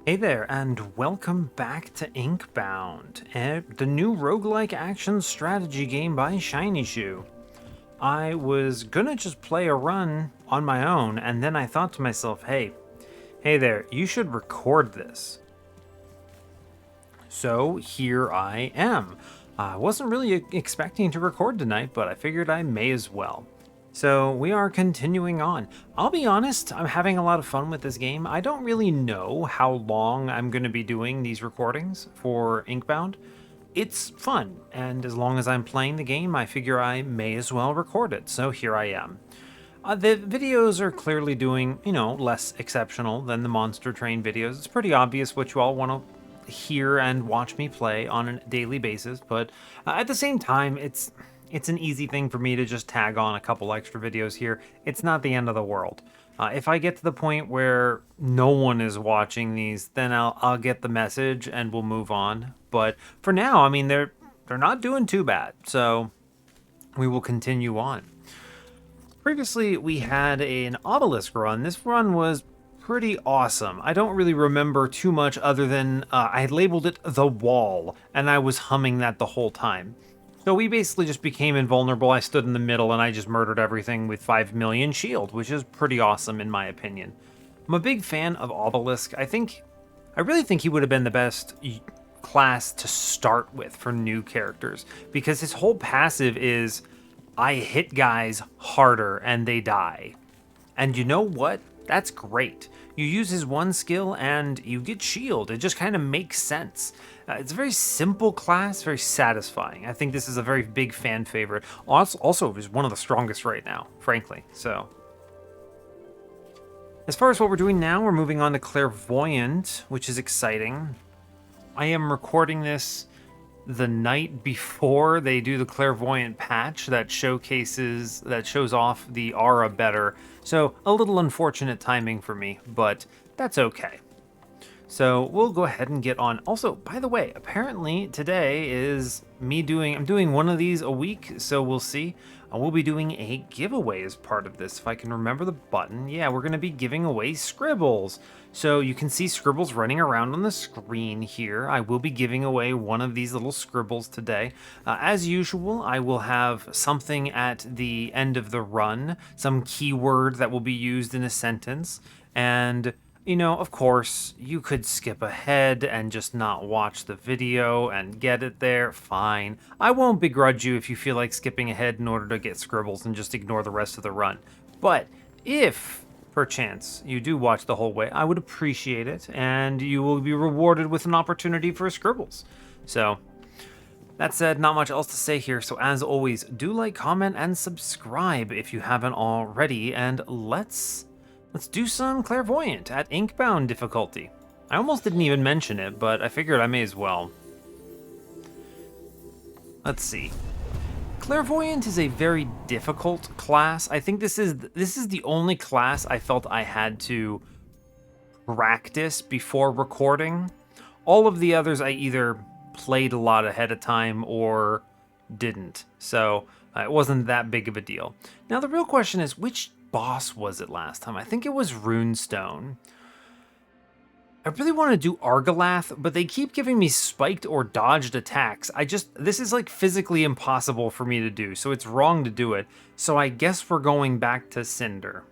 Hey there, and welcome back to Inkbound, the new roguelike action strategy game by Shiny Shoe. I was gonna just play a run on my own, and then I thought to myself, hey there, you should record this. So here I am. I wasn't really expecting to record tonight, but I figured I may as well. So we are continuing on. I'll be honest, I'm having a lot of fun with this game. I don't really know how long I'm going to be doing these recordings for Inkbound. It's fun, and as long as I'm playing the game, I figure I may as well record it. So here I am. The videos are clearly doing, less exceptional than the Monster Train videos. It's pretty obvious what you all want to hear and watch me play on a daily basis, but at the same time, it's an easy thing for me to just tag on a couple extra videos here. It's not the end of the world. If I get to the point where no one is watching these, then I'll get the message and we'll move on. But for now, I mean, they're not doing too bad, so we will continue on. Previously, we had an obelisk run. This run was pretty awesome. I don't really remember too much other than I had labeled it The Wall, and I was humming that the whole time. So we basically just became invulnerable. I stood in the middle and I just murdered everything with 5 million shield, which is pretty awesome in my opinion. I'm a big fan of Obelisk. I really think he would have been the best class to start with for new characters, because his whole passive is, I hit guys harder and they die. And you know what? That's great. You use his one skill and you get shield. It just kind of makes sense. It's a very simple class, very satisfying. I think this is a very big fan favorite. Also, is one of the strongest right now, frankly. So, as far as what we're doing now, we're moving on to Clairvoyant, which is exciting. I am recording this the night before they do the Clairvoyant patch that shows off the aura better. So a little unfortunate timing for me, but that's okay. So we'll go ahead and get on. Also, by the way, apparently today is I'm doing one of these a week, so we'll see. We'll be doing a giveaway as part of this, if I can remember the button. Yeah, we're going to be giving away scribbles. So you can see scribbles running around on the screen here. I will be giving away one of these little scribbles today. As usual, I will have something at the end of the run, some keyword that will be used in a sentence, and of course, you could skip ahead and just not watch the video and get it there, fine. I won't begrudge you if you feel like skipping ahead in order to get scribbles and just ignore the rest of the run. But if, perchance, you do watch the whole way, I would appreciate it, and you will be rewarded with an opportunity for scribbles. So, that said, not much else to say here, so as always, do like, comment, and subscribe if you haven't already, and let's do some Clairvoyant at Inkbound difficulty. I almost didn't even mention it, but I figured I may as well. Let's see. Clairvoyant is a very difficult class. I think this is the only class I felt I had to practice before recording. All of the others I either played a lot ahead of time or didn't. So it wasn't that big of a deal. Now the real question is, which boss was it last time? I think it was Ruhnstone. I really want to do Argalath, but they keep giving me spiked or dodged attacks. This is like physically impossible for me to do, so it's wrong to do it. So I guess we're going back to Cinder.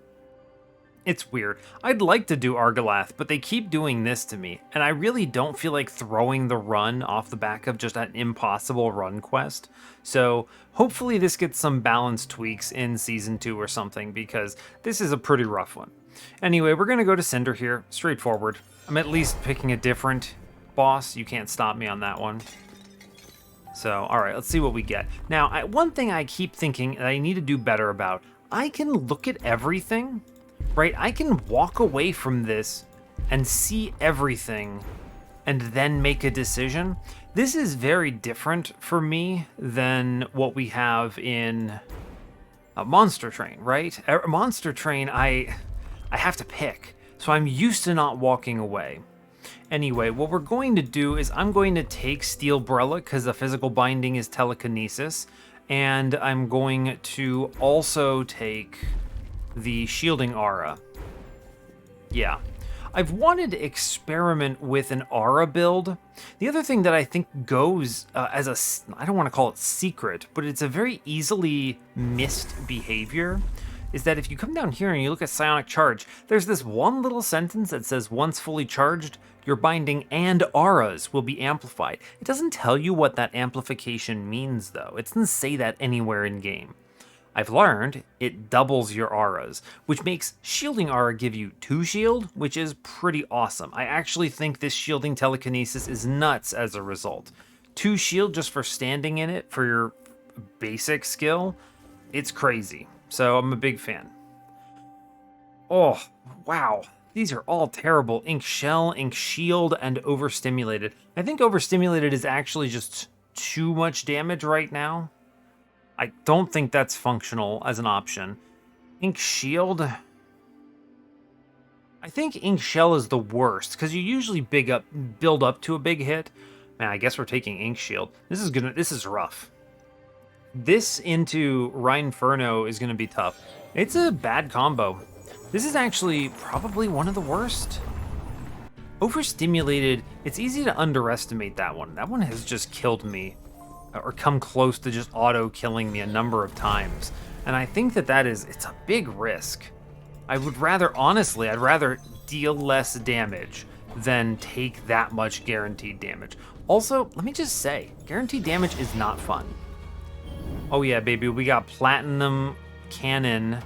It's weird. I'd like to do Argalath, but they keep doing this to me, and I really don't feel like throwing the run off the back of just an impossible run quest. So hopefully this gets some balance tweaks in Season 2 or something, because this is a pretty rough one. Anyway, we're going to go to Cinder here, straightforward. I'm at least picking a different boss. You can't stop me on that one. So, alright, let's see what we get. Now, one thing I keep thinking that I need to do better about, I can look at everything. Right, I can walk away from this and see everything and then make a decision. This is very different for me than what we have in Monster Train, right? Monster Train, I have to pick, so I'm used to not walking away. Anyway, what we're going to do is I'm going to take Steelbrella because the physical binding is telekinesis, and I'm going to also take the shielding aura. Yeah. I've wanted to experiment with an aura build. The other thing that I think goes as I don't want to call it secret, but it's a very easily missed behavior, is that if you come down here and you look at psionic charge, there's this one little sentence that says once fully charged, your binding and auras will be amplified. It doesn't tell you what that amplification means though. It doesn't say that anywhere in game. I've learned it doubles your auras, which makes shielding aura give you 2 shield, which is pretty awesome. I actually think this shielding telekinesis is nuts as a result. 2 shield just for standing in it for your basic skill, it's crazy. So I'm a big fan. Oh, wow. These are all terrible. Ink Shell, Ink Shield, and Overstimulated. I think Overstimulated is actually just too much damage right now. I don't think that's functional as an option. Ink Shield. I think Ink Shell is the worst because you usually build up to a big hit. Man, I guess we're taking Ink Shield. This is rough. This into Rhinferno is gonna be tough. It's a bad combo. This is actually probably one of the worst. Overstimulated, it's easy to underestimate that one. That one has just killed me, or come close to just auto killing me a number of times. And I think it's a big risk. I'd rather deal less damage than take that much guaranteed damage. Also, let me just say, guaranteed damage is not fun. Oh yeah, baby, we got Platinum Cannon,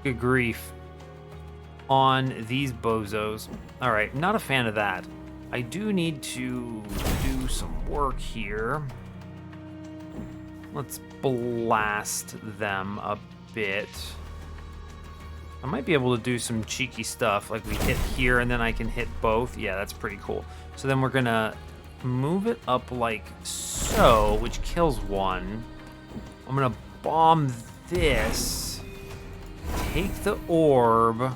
good grief, on these bozos. All right, not a fan of that. I do need to do some work here. Let's blast them a bit. I might be able to do some cheeky stuff, like we hit here and then I can hit both. Yeah, that's pretty cool. So then we're gonna move it up like so, which kills one. I'm gonna bomb this, take the orb,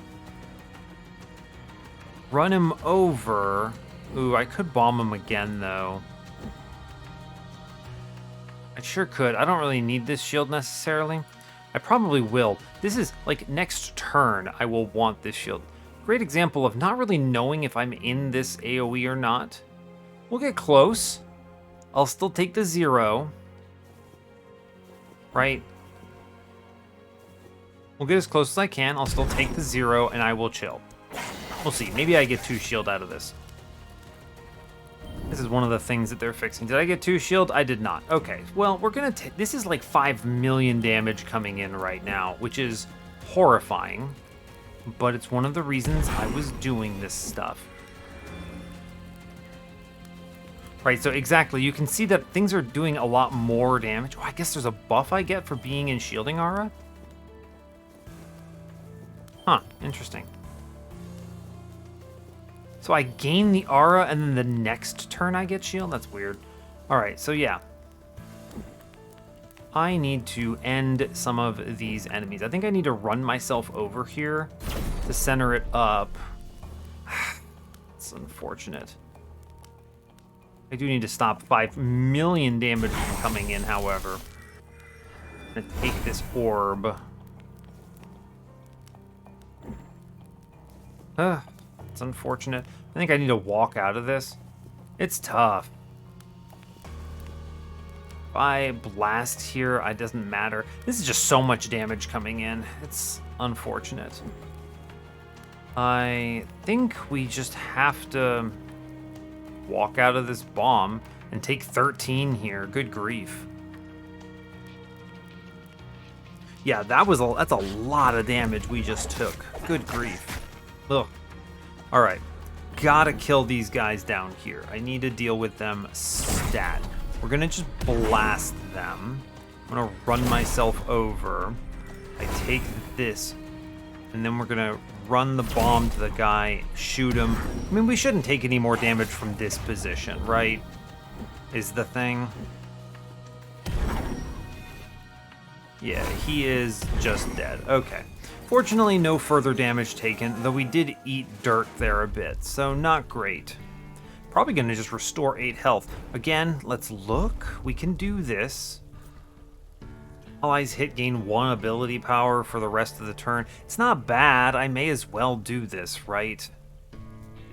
run him over. Ooh, I could bomb him again though. I sure could. I don't really need this shield necessarily. I probably will. This is like next turn I will want this shield. Great example of not really knowing if I'm in this AoE or not. We'll get close. I'll still take the 0. Right? We'll get as close as I can. I'll still take the 0 and I will chill. We'll see. Maybe I get 2 shield out of this. This is one of the things that they're fixing. Did I get 2 shield? I did not. Okay. Well, we're going to... This is like 5 million damage coming in right now, which is horrifying. But it's one of the reasons I was doing this stuff. Right, so exactly. You can see that things are doing a lot more damage. Oh, I guess there's a buff I get for being in shielding aura? Huh, interesting. So I gain the aura and then the next turn I get shield? That's weird. Alright, so yeah. I need to end some of these enemies. I think I need to run myself over here to center it up. It's unfortunate. I do need to stop 5 million damage from coming in, however. I'm gonna take this orb. It's unfortunate. I think I need to walk out of this. It's tough. If I blast here, it doesn't matter. This is just so much damage coming in. It's unfortunate. I think we just have to walk out of this bomb and take 13 here. Good grief. Yeah, that's a lot of damage we just took. Good grief. Ugh. All right. Gotta kill these guys down here. I need to deal with them stat. We're gonna just blast them. I'm gonna run myself over. I take this, and then we're gonna run the bomb to the guy, shoot him. I mean, we shouldn't take any more damage from this position, right? Is the thing. Yeah, he is just dead. Okay. Fortunately, no further damage taken, though we did eat dirt there a bit, so not great. Probably gonna just restore 8 health. Again, let's look. We can do this. Allies hit gain 1 ability power for the rest of the turn. It's not bad. I may as well do this, right?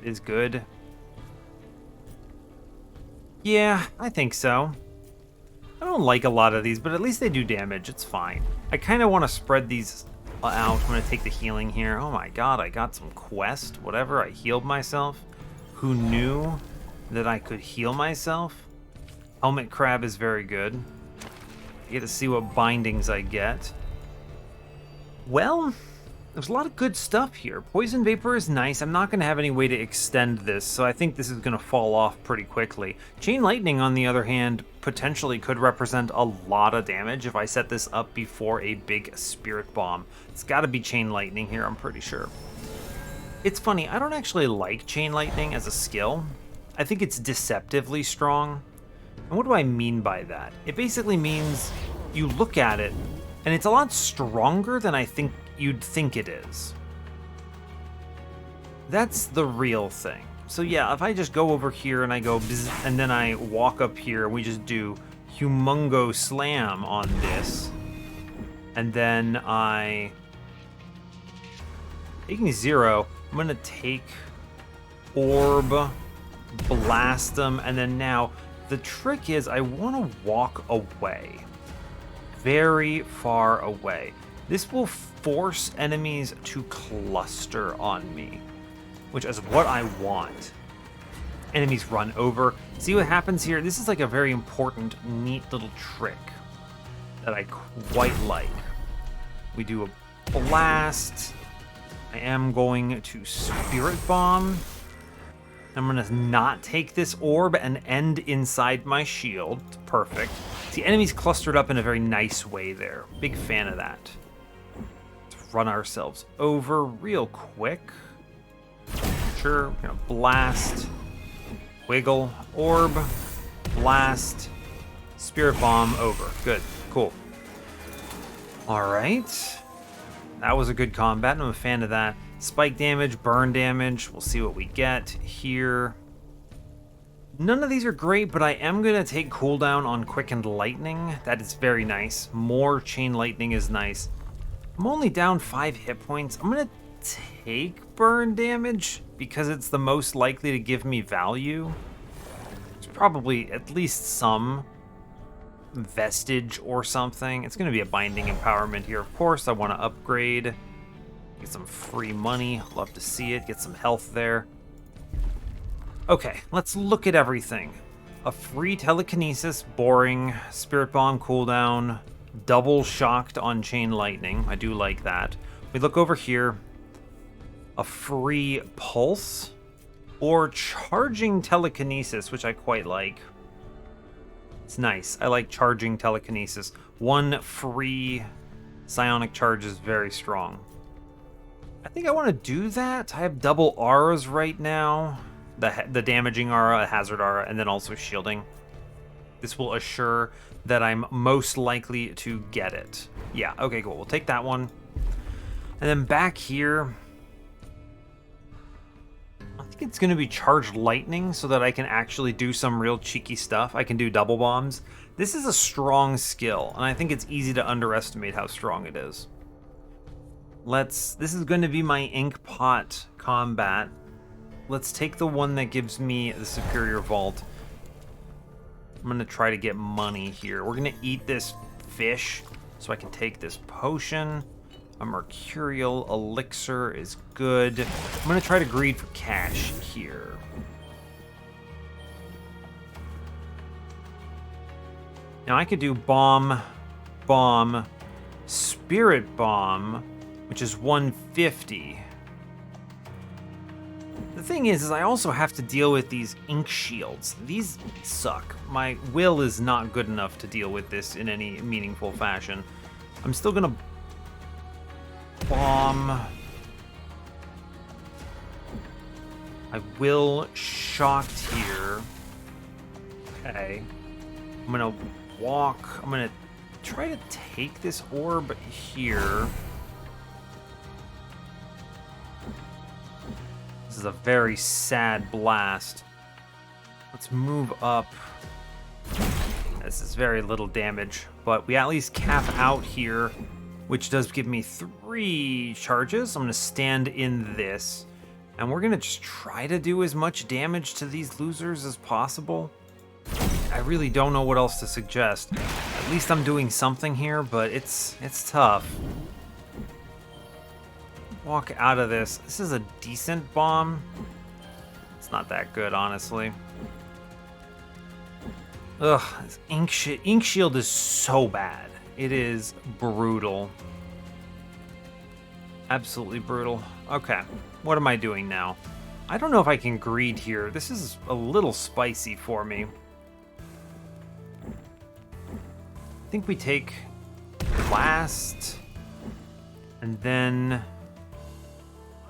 is good. Yeah, I think so. I don't like a lot of these, but at least they do damage. It's fine. I kind of want to spread these out. I'm going to take the healing here. Oh my god, I got some quest. Whatever, I healed myself. Who knew that I could heal myself? Helmet Crab is very good. I get to see what bindings I get. Well, there's a lot of good stuff here. Poison Vapor is nice. I'm not going to have any way to extend this, so I think this is going to fall off pretty quickly. Chain Lightning, on the other hand, potentially could represent a lot of damage if I set this up before a big Spirit Bomb. It's got to be Chain Lightning here, I'm pretty sure. It's funny, I don't actually like Chain Lightning as a skill. I think it's deceptively strong. And what do I mean by that? It basically means you look at it, and it's a lot stronger than I think you'd think it is. That's the real thing. So yeah, if I just go over here and I go bzz, and then I walk up here, we just do Humongo Slam on this, and then taking 0, I'm gonna take Orb, blast them, and then now the trick is I want to walk away, very far away. This will force enemies to cluster on me, which is what I want. Enemies run over. See what happens here? This is like a very important, neat little trick that I quite like. We do a blast. I am going to Spirit Bomb. I'm going to not take this orb and end inside my shield. Perfect. See, enemies clustered up in a very nice way there. Big fan of that. Let's run ourselves over real quick. Sure, we're going to blast, wiggle, orb, blast, Spirit Bomb over. Good, cool. All right. That was a good combat. I'm a fan of that. Spike damage, burn damage. We'll see what we get here. None of these are great, but I am going to take cooldown on Quickened Lightning. That is very nice. More Chain Lightning is nice. I'm only down 5 hit points. I'm going to take burn damage because it's the most likely to give me value. There's probably at least some vestige or something. It's going to be a binding empowerment here. Of course, I want to upgrade. Get some free money. Love to see it. Get some health there. Okay, let's look at everything. A free telekinesis, boring. Spirit Bomb cooldown. Double shocked on Chain Lightning. I do like that. We look over here. A free pulse. Or charging telekinesis, which I quite like. It's nice. I like charging telekinesis. One free psionic charge is very strong. I think I want to do that. I have double auras right now. The damaging aura, a hazard aura, and then also shielding. This will assure that I'm most likely to get it. Yeah, okay, cool. We'll take that one. And then back here, I think it's going to be charged lightning so that I can actually do some real cheeky stuff. I can do double bombs. This is a strong skill, and I think it's easy to underestimate how strong it is. This is going to be my ink pot combat. Let's take the one that gives me the superior vault. I'm going to try to get money here. We're going to eat this fish so I can take this potion. A mercurial elixir is good. I'm going to try to greed for cash here. Now I could do bomb, spirit bomb, which is 150. The thing is I also have to deal with these ink shields. These suck. My will is not good enough to deal with this in any meaningful fashion. I'm still gonna bomb. I will shocked here. Okay. I'm gonna walk. I'm gonna try to take this orb here. This is a very sad blast. Let's move up. This is very little damage, but we at least cap out here, which does give me 3 charges. I'm going to stand in this. And we're gonna just try to do as much damage to these losers as possible. I really don't know what else to suggest. At least I'm doing something here, but it's tough. Walk out of this. This is a decent bomb. It's not that good, honestly. Ugh, this ink shield is so bad. It is brutal. Absolutely brutal. Okay, what am I doing now? I don't know if I can greed here. This is a little spicy for me. I think we take blast, and then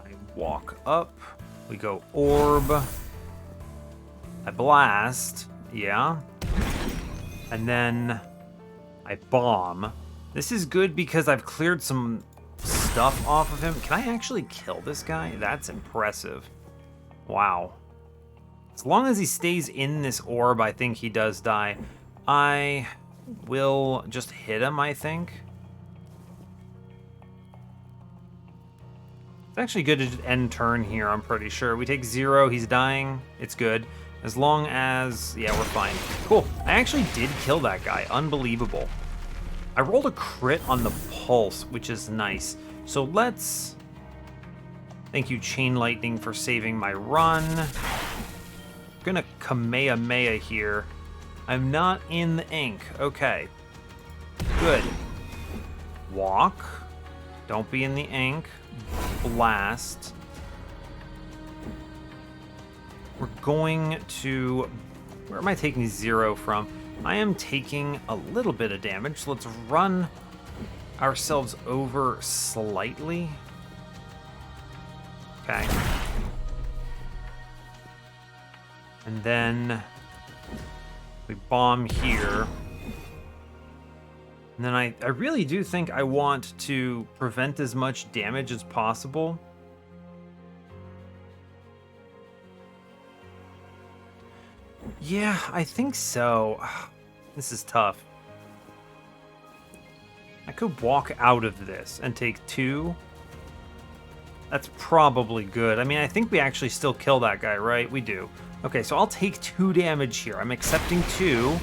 I walk up. We go orb. I blast, yeah. And then I bomb. This is good because I've cleared some stuff off of him. Can I actually kill this guy? That's impressive. Wow. As long as he stays in this orb, I think he does die. I will just hit him, I think. It's actually good to just end turn here, I'm pretty sure. We take 0, he's dying. It's good. As long as... yeah, we're fine. Cool. I actually did kill that guy. Unbelievable. I rolled a crit on the pulse, which is nice. So let's... thank you, Chain Lightning, for saving my run. I'm gonna Kamehameha here. I'm not in the ink. Okay. Good. Walk. Don't be in the ink. Blast. We're going to... where am I taking 0 from? I am taking a little bit of damage. So let's run ourselves over slightly. Okay. And then we bomb here. And then I really do think I want to prevent as much damage as possible. Yeah, I think so. This is tough. I could walk out of this and take 2. That's probably good. I mean, I think we actually still kill that guy, right? We do. Okay, so I'll take 2 damage here. I'm accepting 2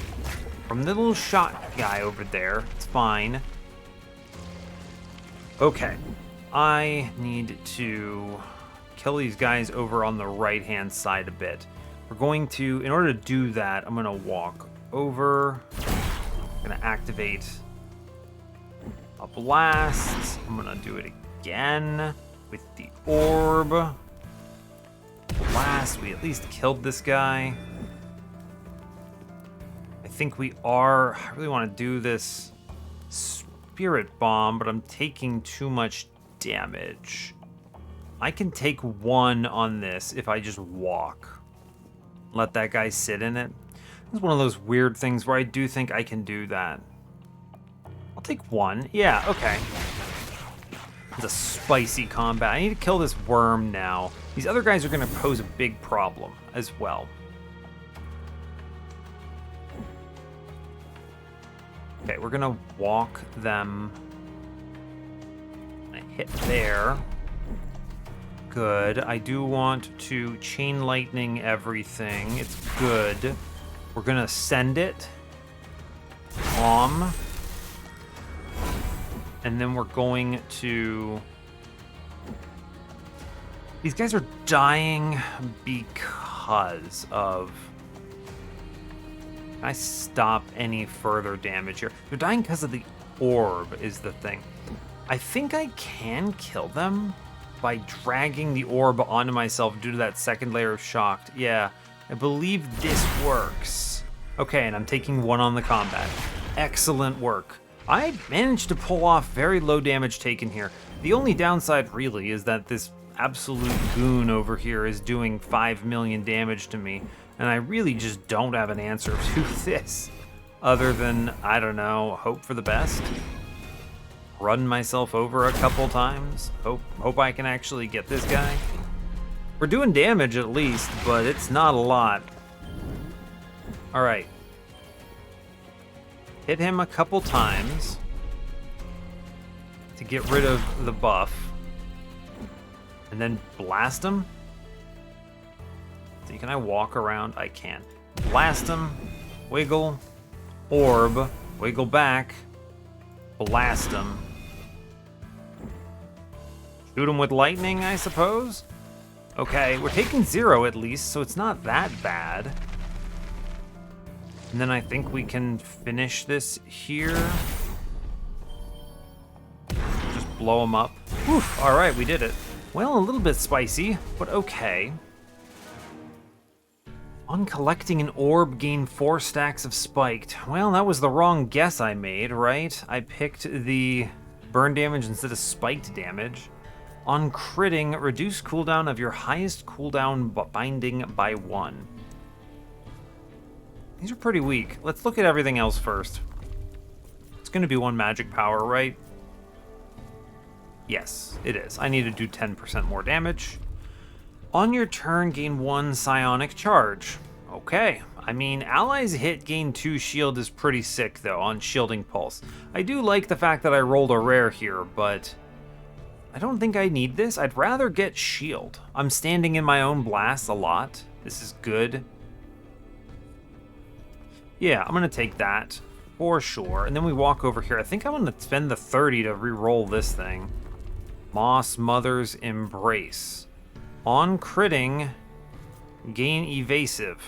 from the little shot guy over there. It's fine. Okay. I need to kill these guys over on the right-hand side a bit. We're going to, in order to do that, I'm going to walk over. I'm going to activate a blast. I'm going to do it again with the orb. Blast. We at least killed this guy. I think we are. I really want to do this spirit bomb, but I'm taking too much damage. I can take 1 on this if I just walk. Let that guy sit in it. It's one of those weird things where I do think I can do that. I'll take 1. Yeah, okay. It's a spicy combat. I need to kill this worm now. These other guys are going to pose a big problem as well. Okay, we're going to walk them. I hit there. Good. I do want to chain lightning everything. It's good. We're gonna send it. Bomb. And then we're going to... these guys are dying because of... can I stop any further damage here? They're dying because of the orb is the thing. I think I can kill them by dragging the orb onto myself due to that second layer of shocked. Yeah, I believe this works. Okay, and I'm taking 1 on the combat. Excellent work. I managed to pull off very low damage taken here. The only downside really is that this absolute goon over here is doing 5 million damage to me, and I really just don't have an answer to this other than, I don't know, hope for the best. Run myself over a couple times. Hope I can actually get this guy. We're doing damage at least, but it's not a lot. All right. Hit him a couple times to get rid of the buff. And then blast him. see. Can I walk around? I can. Blast him. Wiggle. Orb. Wiggle back. Blast him. Shoot him with lightning, I suppose? Okay, we're taking 0 at least, so it's not that bad. And then I think we can finish this here. Just blow him up. Oof, all right, we did it. Well, a little bit spicy, but okay. On collecting an orb, gain 4 stacks of spiked. Well, that was the wrong guess I made, right? I picked the burn damage instead of spiked damage. On critting, reduce cooldown of your highest cooldown binding by 1. These are pretty weak. Let's look at everything else first. It's going to be 1 magic power, right? Yes, it is. I need to do 10% more damage. On your turn, gain 1 psionic charge. Okay. I mean, allies hit gain 2 shield is pretty sick, though, on Shielding Pulse. I do like the fact that I rolled a rare here, but I don't think I need this. I'd rather get shield. I'm standing in my own blast a lot. This is good. Yeah, I'm going to take that for sure. And then we walk over here. I think I'm going to spend the 30 to re-roll this thing. Moss Mother's Embrace. On critting, gain evasive.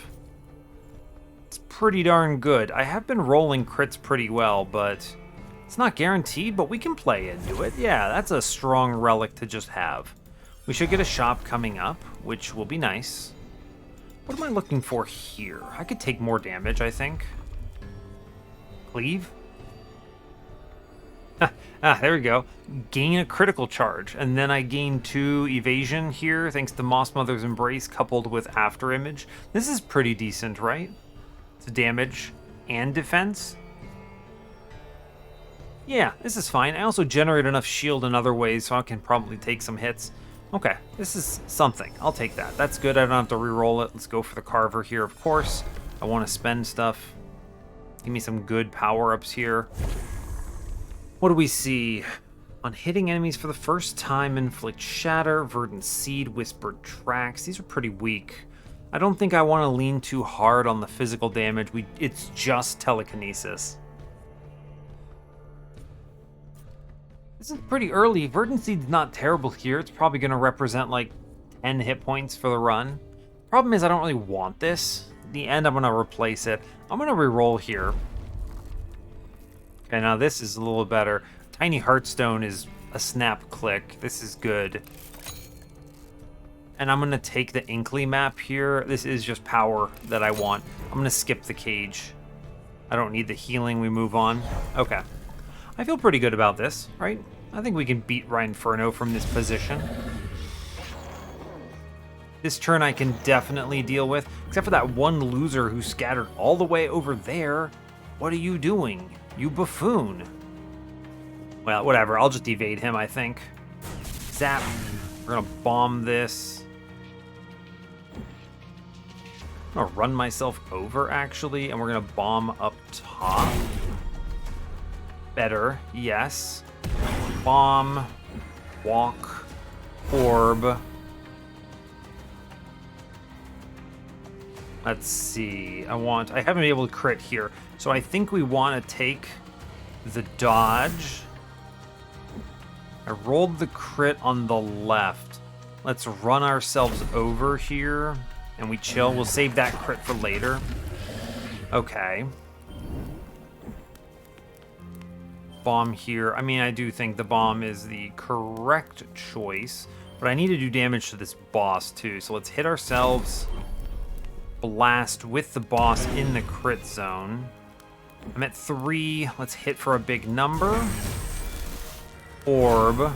It's pretty darn good. I have been rolling crits pretty well, but it's not guaranteed, but we can play into it. Yeah, that's a strong relic to just have. We should get a shop coming up, which will be nice. What am I looking for here? I could take more damage, I think. Cleave? There we go. Gain a critical charge, and then I gain 2 evasion here, thanks to Moss Mother's Embrace coupled with After Image. This is pretty decent, right? It's damage and defense. Yeah, this is fine. I also generate enough shield in other ways, so I can probably take some hits. Okay, this is something. I'll take that. That's good. I don't have to re-roll it. Let's go for the Carver here, of course. I want to spend stuff. Give me some good power-ups here. What do we see? On hitting enemies for the first time, inflict shatter, verdant seed, whispered tracks. These are pretty weak. I don't think I want to lean too hard on the physical damage. It's just telekinesis. This is pretty early. Verdant seed's not terrible here. It's probably going to represent like 10 hit points for the run. Problem is I don't really want this. At the end, I'm going to replace it. I'm going to re-roll here. Okay, now this is a little better. Tiny Heartstone is a snap click. This is good. And I'm going to take the Inkly map here. This is just power that I want. I'm going to skip the cage. I don't need the healing. We move on. Okay. I feel pretty good about this, right? I think we can beat Ruhnstone from this position. This turn I can definitely deal with, except for that one loser who scattered all the way over there. What are you doing, you buffoon? Well, whatever, I'll just evade him, I think. Zap. We're gonna bomb this. I'm gonna run myself over, actually, and we're gonna bomb up top. Better, yes. Bomb. Walk. Orb. Let's see. I haven't been able to crit here, so I think we want to take the dodge. I rolled the crit on the left. Let's run ourselves over here, and we chill. We'll save that crit for later. Okay. Bomb here. I mean, I do think the bomb is the correct choice, but I need to do damage to this boss too, so let's hit ourselves. Blast with the boss in the crit zone. I'm at 3. Let's hit for a big number. Orb.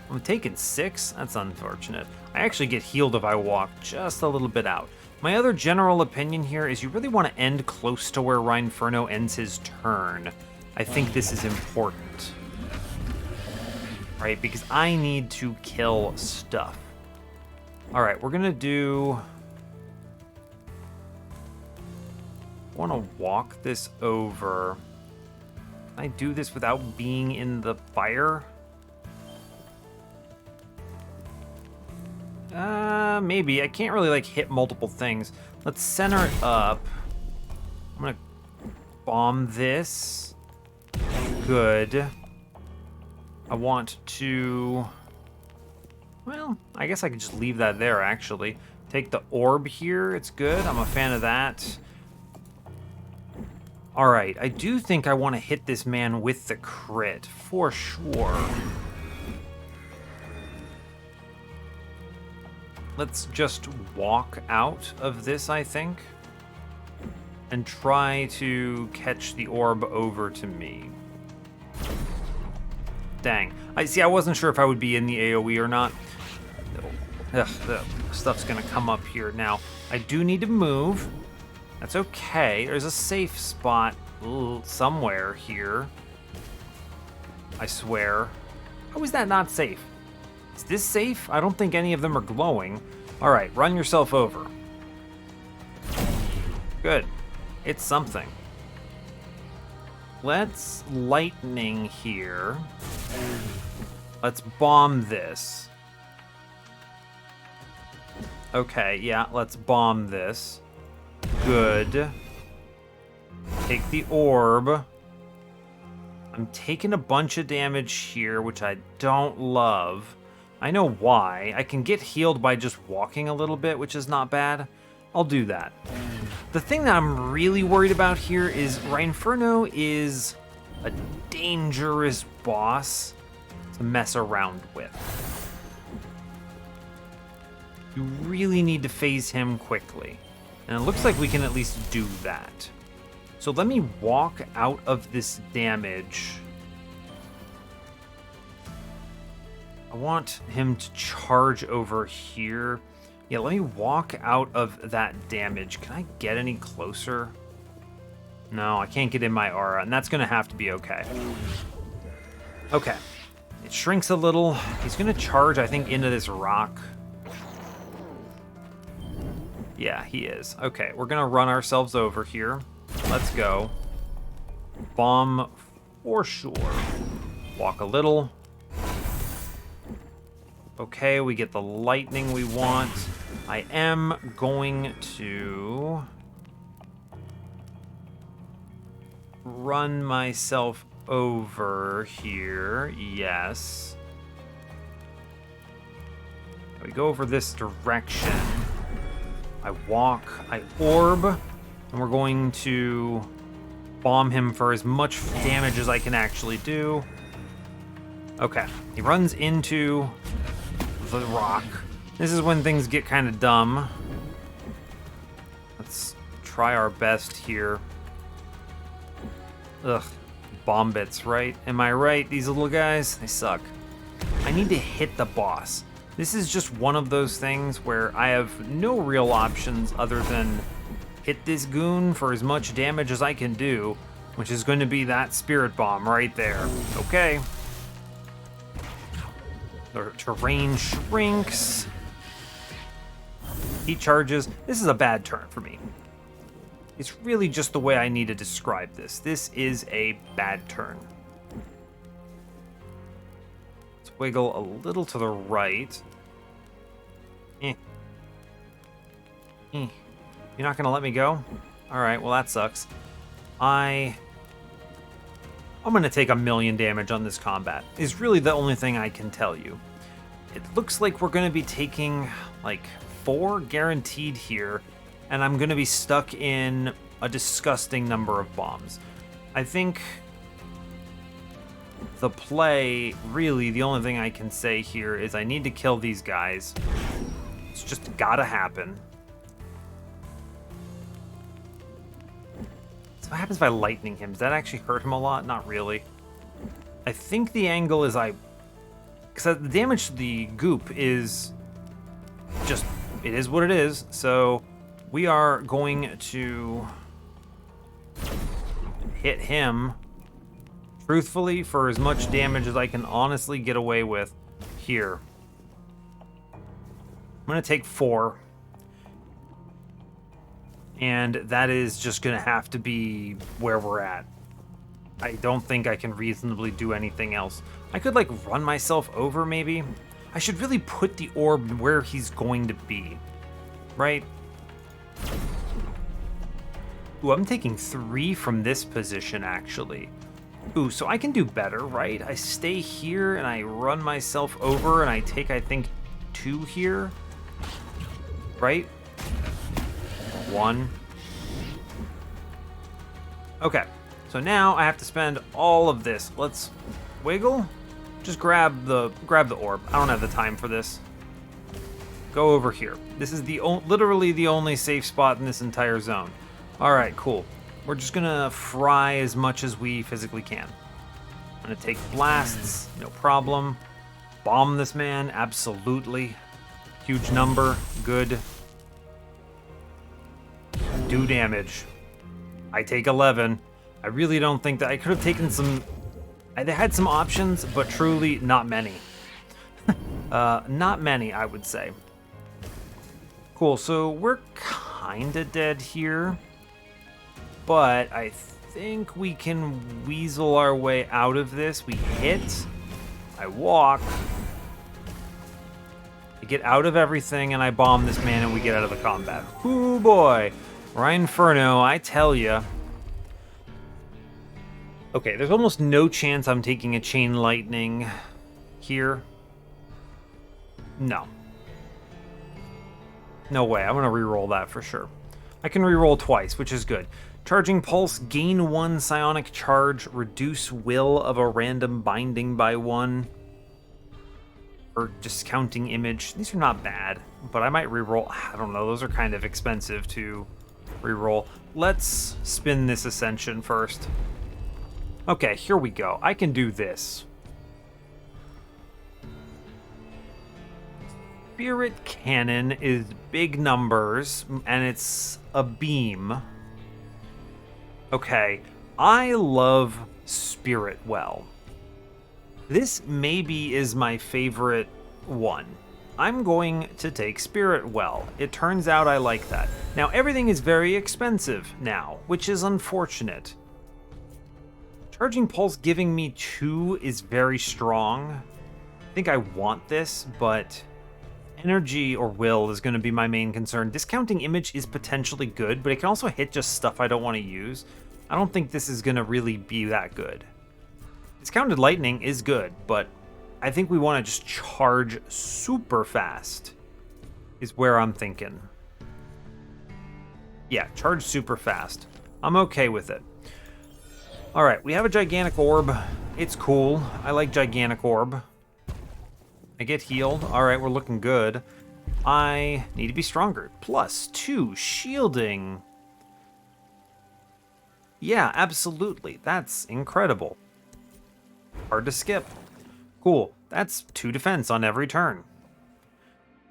I'm taking 6. That's unfortunate. I actually get healed if I walk just a little bit out. My other general opinion here is you really want to end close to where Ruhnstone ends his turn. I think this is important. Right? Because I need to kill stuff. All right, we're gonna do. I want to walk this over. Can I do this without being in the fire? Maybe. I can't really, like, hit multiple things. Let's center it up. I'm gonna bomb this. Good. I want to... Well, I guess I could just leave that there, actually. Take the orb here. It's good. I'm a fan of that. All right. I do think I want to hit this man with the crit, for sure. Let's just walk out of this, I think, and try to catch the orb over to me. Dang. I wasn't sure if I would be in the AoE or not. Ugh, the stuff's gonna come up here. Now, I do need to move. That's okay. There's a safe spot somewhere here. I swear. How is that not safe? Is this safe? I don't think any of them are glowing. All right, run yourself over. Good. It's something. Let's lightning here. Let's bomb this. Okay, yeah, let's bomb this. Good. Take the orb. I'm taking a bunch of damage here, which I don't love. I know why. I can get healed by just walking a little bit, which is not bad. I'll do that. The thing that I'm really worried about here is Rhinferno is a dangerous boss to mess around with. You really need to phase him quickly. And it looks like we can at least do that. So let me walk out of this damage. I want him to charge over here. Yeah, let me walk out of that damage. Can I get any closer? No, I can't get in my aura, and that's gonna have to be okay. Okay. It shrinks a little. He's gonna charge, I think, into this rock. Yeah, he is. Okay, we're gonna run ourselves over here. Let's go. Bomb for sure. Walk a little. Okay, we get the lightning we want. I am going to run myself over here. Yes. We go over this direction. I walk, I orb, and we're going to bomb him for as much damage as I can actually do. Okay, he runs into the rock. This is when things get kind of dumb. Let's try our best here. Ugh, bomb bits, right? Am I right? These little guys, they suck. I need to hit the boss. This is just one of those things where I have no real options other than hit this goon for as much damage as I can do, which is going to be that spirit bomb right there. Okay. The terrain shrinks. He charges. This is a bad turn for me. It's really just the way I need to describe this. This is a bad turn. Let's wiggle a little to the right. You're not gonna let me go? Alright, well that sucks. I'm gonna take 1,000,000 damage on this combat, is really the only thing I can tell you. It looks like we're gonna be taking like 4 guaranteed here, and I'm gonna be stuck in a disgusting number of bombs. I think the play, really the only thing I can say here is I need to kill these guys. It's just gotta happen. So what happens if I lightning him? Does that actually hurt him a lot? Not really. I think the angle is because the damage to the goop is just, it is what it is. So we are going to hit him truthfully for as much damage as I can honestly get away with here. I'm gonna take 4. And that is just gonna have to be where we're at. I don't think I can reasonably do anything else. I could like run myself over maybe. I should really put the orb where he's going to be, right? Ooh, I'm taking 3 from this position, actually. Ooh, so I can do better, right? I stay here and I run myself over and I take, I think, 2 here, right? 1. Okay, so now I have to spend all of this. Let's wiggle. Just grab the orb. I don't have the time for this. Go over here. This is literally the only safe spot in this entire zone. All right, cool. We're just gonna fry as much as we physically can. I'm gonna take blasts, no problem. Bomb this man, absolutely. Huge number, good. Do damage. I take 11. I really don't think that I could have taken some. I had some options, but truly not many. Not many, I would say. Cool, so we're kinda dead here, but I think we can weasel our way out of this. We hit, I walk, I get out of everything, and I bomb this man, and we get out of the combat. Ooh boy, Ryan Inferno, I tell ya. Okay, there's almost no chance I'm taking a chain lightning here. No. No way, I'm gonna reroll that for sure. I can reroll twice, which is good. Charging Pulse, gain 1 psionic charge, reduce will of a random binding by 1. Or discounting image. These are not bad, but I might reroll. I don't know, those are kind of expensive to reroll. Let's spin this Ascension first. Okay, here we go. I can do this. Spirit Cannon is big numbers, and it's a beam. Okay, I love Spirit Well. This maybe is my favorite one. I'm going to take Spirit Well. It turns out I like that. Now, everything is very expensive now, which is unfortunate. Charging Pulse giving me 2 is very strong. I think I want this, but energy or will is going to be my main concern. Discounting Image is potentially good, but it can also hit just stuff I don't want to use. I don't think this is going to really be that good. Discounted Lightning is good, but I think we want to just charge super fast is where I'm thinking. Yeah, charge super fast. I'm okay with it. All right, we have a Gigantic Orb. It's cool. I like Gigantic Orb. I get healed. All right, we're looking good. I need to be stronger. +2 shielding. Yeah, absolutely. That's incredible. Hard to skip. Cool. That's 2 defense on every turn.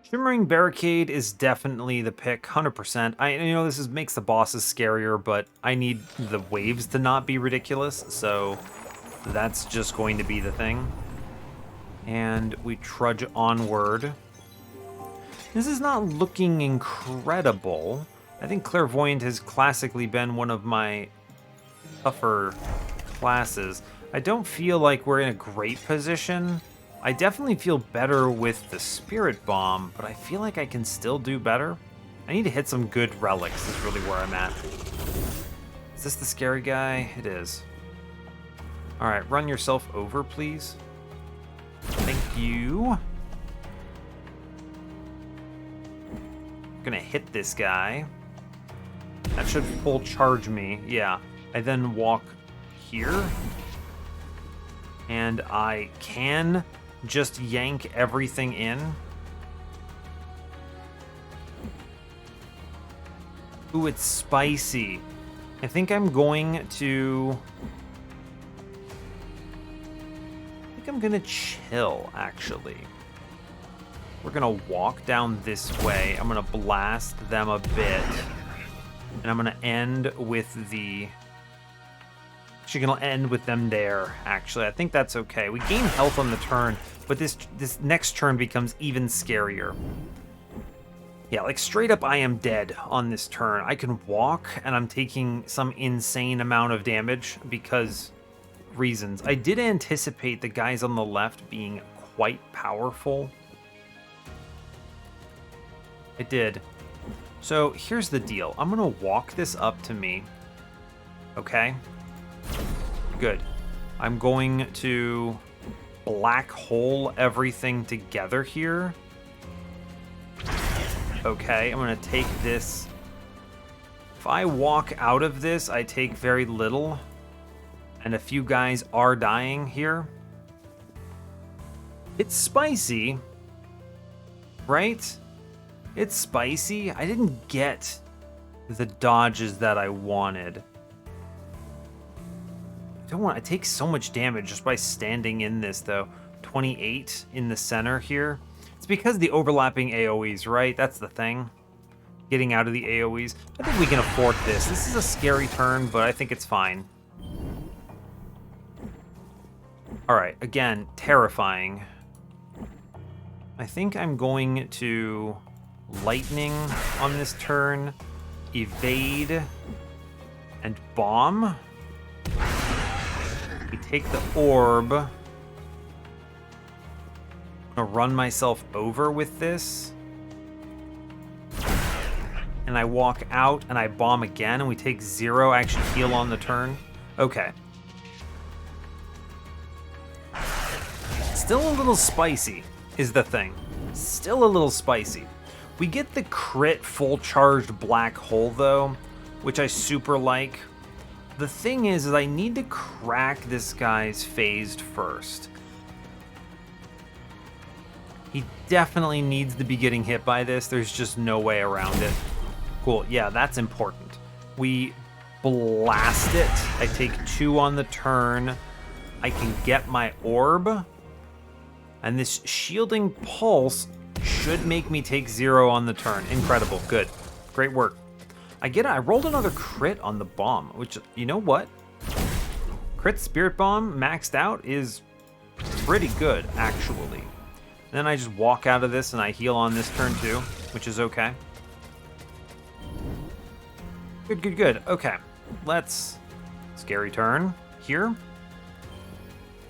Shimmering Barricade is definitely the pick, 100%. This makes the bosses scarier, but I need the waves to not be ridiculous, so that's just going to be the thing. And we trudge onward. This is not looking incredible. I think Clairvoyant has classically been one of my tougher classes. I don't feel like we're in a great position. I definitely feel better with the Spirit Bomb, but I feel like I can still do better. I need to hit some good relics is really where I'm at. Is this the scary guy? It is. All right, run yourself over, please. Thank you. I'm gonna hit this guy. That should full charge me, yeah. I then walk here. And I can just yank everything in. Ooh, it's spicy. I think I'm going to... I'm gonna chill, actually. We're gonna walk down this way. I'm gonna blast them a bit. And I'm gonna end with the... Actually gonna end with them there, actually. I think that's okay. We gain health on the turn, but this next turn becomes even scarier. Yeah, like straight up I am dead on this turn. I can walk, and I'm taking some insane amount of damage because reasons. I did anticipate the guys on the left being quite powerful, It did. So here's the deal. I'm going to walk this up to me. Okay? Good. I'm going to black hole everything together here. Okay, I'm going to take this. If I walk out of this, I take very little. And a few guys are dying here. It's spicy, right? It's spicy. I didn't get the dodges that I wanted. I take so much damage just by standing in this, though. 28 in the center here. It's because of the overlapping AoEs, right? That's the thing. Getting out of the AoEs. I think we can afford this. This is a scary turn, but I think it's fine. Alright, again, terrifying. I think I'm going to lightning on this turn, evade, and bomb. We take the orb. I'm gonna run myself over with this. And I walk out and I bomb again and we take 0. I actually heal on the turn. Okay. Still a little spicy is the thing. Still a little spicy. We get the crit full charged black hole though, which I super like. The thing is I need to crack this guy's phased first. He definitely needs to be getting hit by this. There's just no way around it. Cool, yeah, that's important. We blast it. I take 2 on the turn. I can get my orb. And this shielding pulse should make me take 0 on the turn. Incredible, good. Great work. I rolled another crit on the bomb, which, you know what? Crit Spirit Bomb maxed out is pretty good, actually. And then I just walk out of this and I heal on this turn too, which is okay. Good, good, good. Okay, let's... Scary turn here.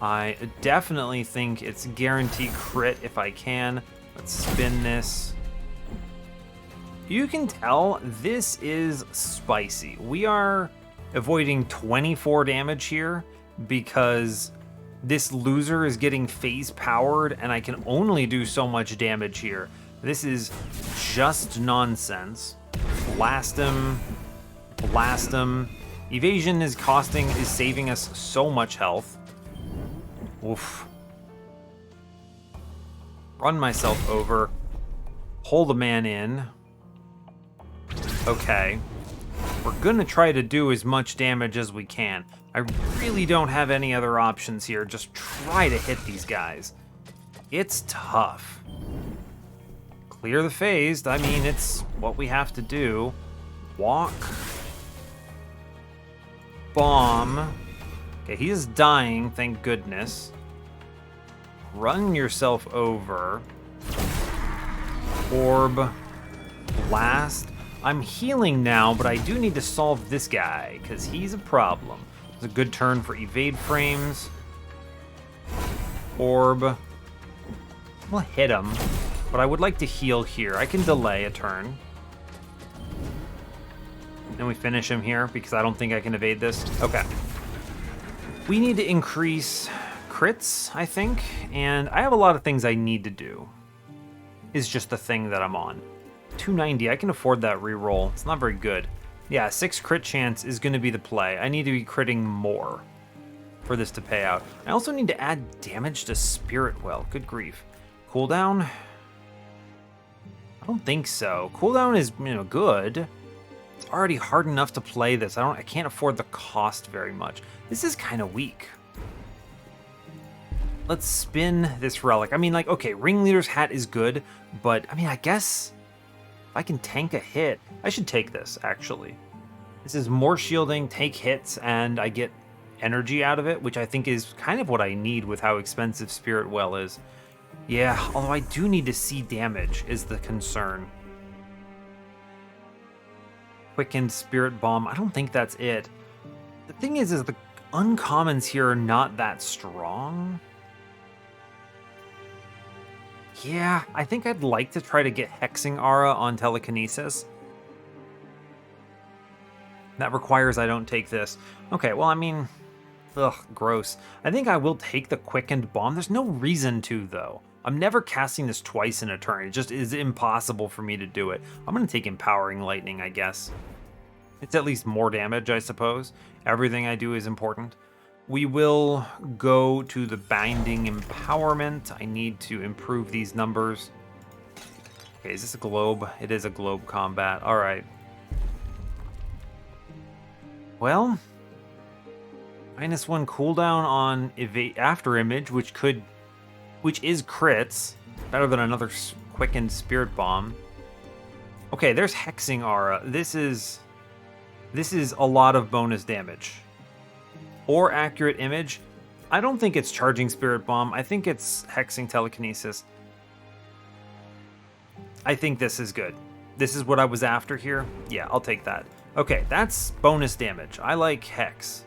I definitely think it's guaranteed crit if I can. Let's spin this. You can tell this is spicy. We are avoiding 24 damage here because this loser is getting phase powered and I can only do so much damage here. This is just nonsense. Blast him. Blast him. Evasion is saving us so much health. Oof. Run myself over. Pull the man in. Okay. We're gonna try to do as much damage as we can. I really don't have any other options here. Just try to hit these guys. It's tough. Clear the phased. I mean, it's what we have to do. Walk. Bomb. Okay, he is dying, thank goodness. Run yourself over. Orb. Blast. I'm healing now, but I do need to solve this guy, because he's a problem. It's a good turn for evade frames. Orb. We'll hit him, but I would like to heal here. I can delay a turn. Then we finish him here, because I don't think I can evade this. Okay. We need to increase crits, I think, and I have a lot of things I need to do. Is just the thing that I'm on. 290, I can afford that reroll. It's not very good. Yeah, 6 crit chance is going to be the play. I need to be critting more for this to pay out. I also need to add damage to Spirit Well. Good grief. Cooldown? I don't think so. Cooldown is, good. It's already hard enough to play this. I can't afford the cost very much. This is kind of weak. Let's spin this relic. I mean, okay, Ringleader's Hat is good, but, I guess if I can tank a hit, I should take this, actually. This is more shielding, take hits, and I get energy out of it, which I think is kind of what I need with how expensive Spirit Well is. Yeah, although I do need to see damage is the concern. Quickened Spirit Bomb, I don't think that's it. The thing is the uncommons here are not that strong. Yeah, I think I'd like to try to get Hexing Aura on telekinesis. That requires I don't take this. Okay, well, I mean, ugh, gross. I think I will take the Quickened Bomb. There's no reason to, though. I'm never casting this twice in a turn. It just is impossible for me to do it. I'm going to take Empowering Lightning, I guess. It's at least more damage, I suppose. Everything I do is important. We will go to the Binding Empowerment. I need to improve these numbers. Okay, is this a globe? It is a globe combat. All right. Well, -1 cooldown on After Image, which is crits. Better than another Quickened Spirit Bomb. Okay, there's Hexing Aura. This is a lot of bonus damage. Or Accurate Image. I don't think it's Charging Spirit Bomb. I think it's Hexing Telekinesis. I think this is good. This is what I was after here. Yeah, I'll take that. Okay, that's bonus damage. I like Hex.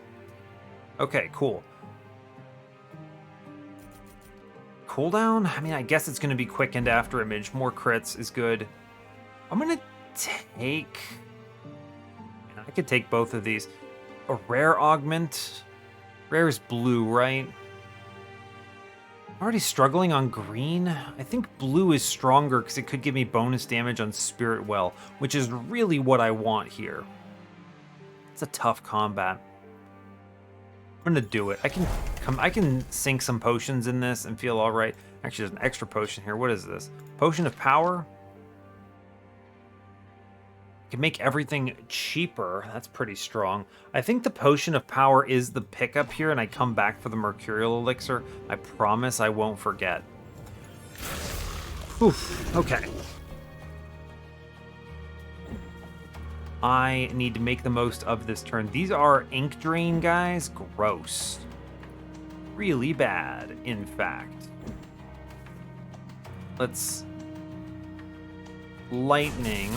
Okay, cool. Cooldown? I mean, I guess it's going to be Quickened After Image. More crits is good. I'm going to take... I could take both of these. A Rare Augment. Rare is blue, right? I'm already struggling on green. I think blue is stronger because it could give me bonus damage on Spirit Well, which is really what I want here. It's a tough combat. I'm gonna do it. I can sink some potions in this and feel all right. Actually, there's an extra potion here. What is this? Potion of Power. Can make everything cheaper. That's pretty strong. I think the Potion of Power is the pickup here, and I come back for the Mercurial Elixir. I promise I won't forget. Oof. Okay. I need to make the most of this turn. These are Ink Drain guys. Gross. Really bad, in fact. Let's... Lightning.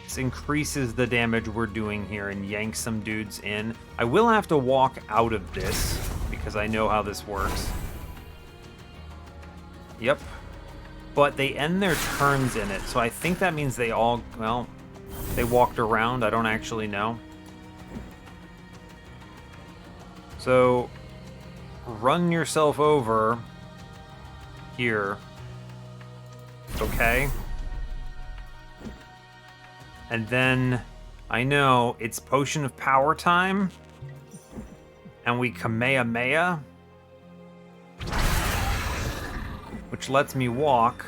This increases the damage we're doing here and yank some dudes in. I will have to walk out of this because I know how this works. Yep. But they end their turns in it, so I think that means they all... Well... They walked around, I don't actually know. So, run yourself over here. Okay. And then, I know, it's Potion of Power time. And we Kamehameha. Which lets me walk.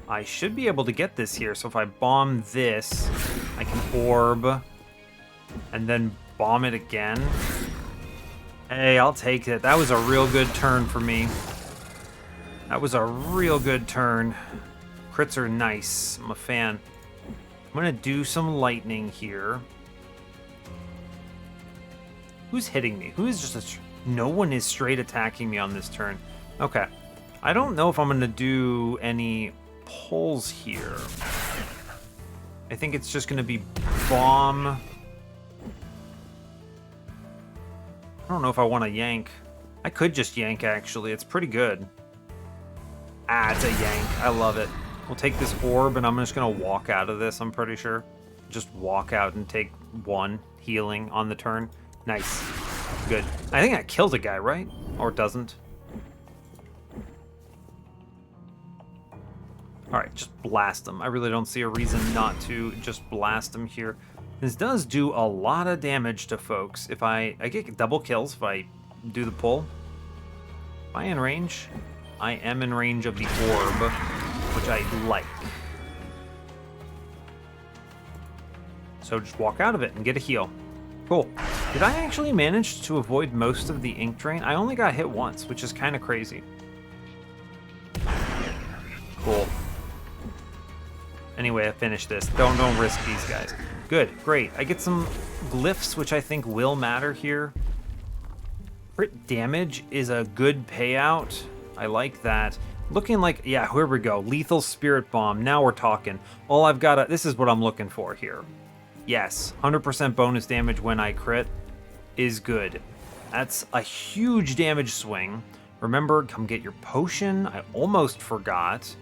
I should be able to get this here, so if I bomb this, I can orb, and then bomb it again. Hey, I'll take it. That was a real good turn for me. That was a real good turn. Crits are nice. I'm a fan. I'm gonna do some lightning here. Who's hitting me? Who is just no one is straight attacking me on this turn. Okay. I don't know if I'm gonna do any pulls here. I think it's just gonna be bomb. I don't know if I want to yank. I could just yank, actually. It's pretty good. Ah, it's a yank. I love it. We'll take this orb, and I'm just gonna walk out of this, I'm pretty sure. Just walk out and take 1 healing on the turn. Nice. Good. I think that kills a guy, right? Or it doesn't. Alright, just blast them. I really don't see a reason not to just blast them here. This does do a lot of damage to folks. If I get double kills if I do the pull. Am I in range? I am in range of the orb, which I like. So just walk out of it and get a heal. Cool. Did I actually manage to avoid most of the ink drain? I only got hit once, which is kind of crazy. Cool. Anyway, I finished this. Don't risk these guys. Good, great. I get some glyphs, which I think will matter here. Crit damage is a good payout. I like that. Looking like, yeah, here we go. Lethal Spirit Bomb. Now we're talking. All I've got to, this is what I'm looking for here. Yes, 100% bonus damage when I crit is good. That's a huge damage swing. Remember, come get your potion. I almost forgot.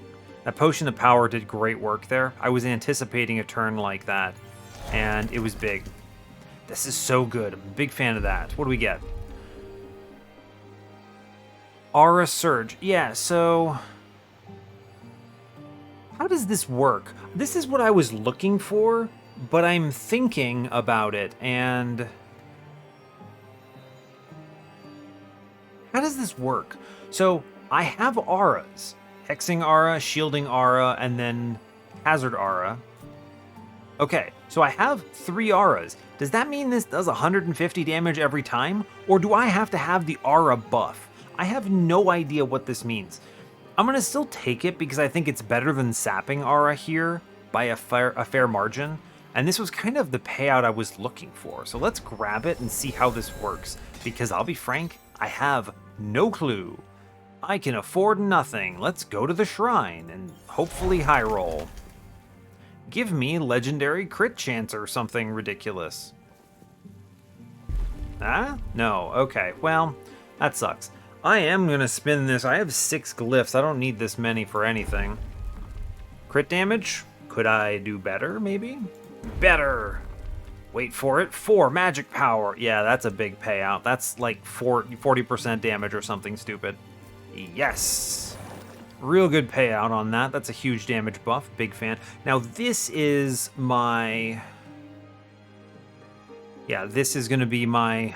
That potion of power did great work there. I was anticipating a turn like that, and it was big. This is so good. I'm a big fan of that. What do we get? Aura Surge. Yeah, so how does this work? This is what I was looking for, but I'm thinking about it, and how does this work? So I have auras. Hexing aura, shielding aura, and then hazard aura. Okay, so I have 3 auras. Does that mean this does 150 damage every time? Or do I have to have the aura buff? I have no idea what this means. I'm gonna still take it because I think it's better than sapping aura here by a fair margin. And this was kind of the payout I was looking for. So let's grab it and see how this works. Because I'll be frank, I have no clue. I can afford nothing. Let's go to the shrine and hopefully high roll. Give me legendary crit chance or something ridiculous. Ah? No. Okay. Well, that sucks. I am going to spin this. I have 6 glyphs. I don't need this many for anything. Crit damage? Could I do better, maybe? Better! Wait for it. 4 magic power. Yeah, that's a big payout. That's like 40% damage or something stupid. Yes! Real good payout on that. That's a huge damage buff. Big fan. Now, this is my... Yeah, this is going to be my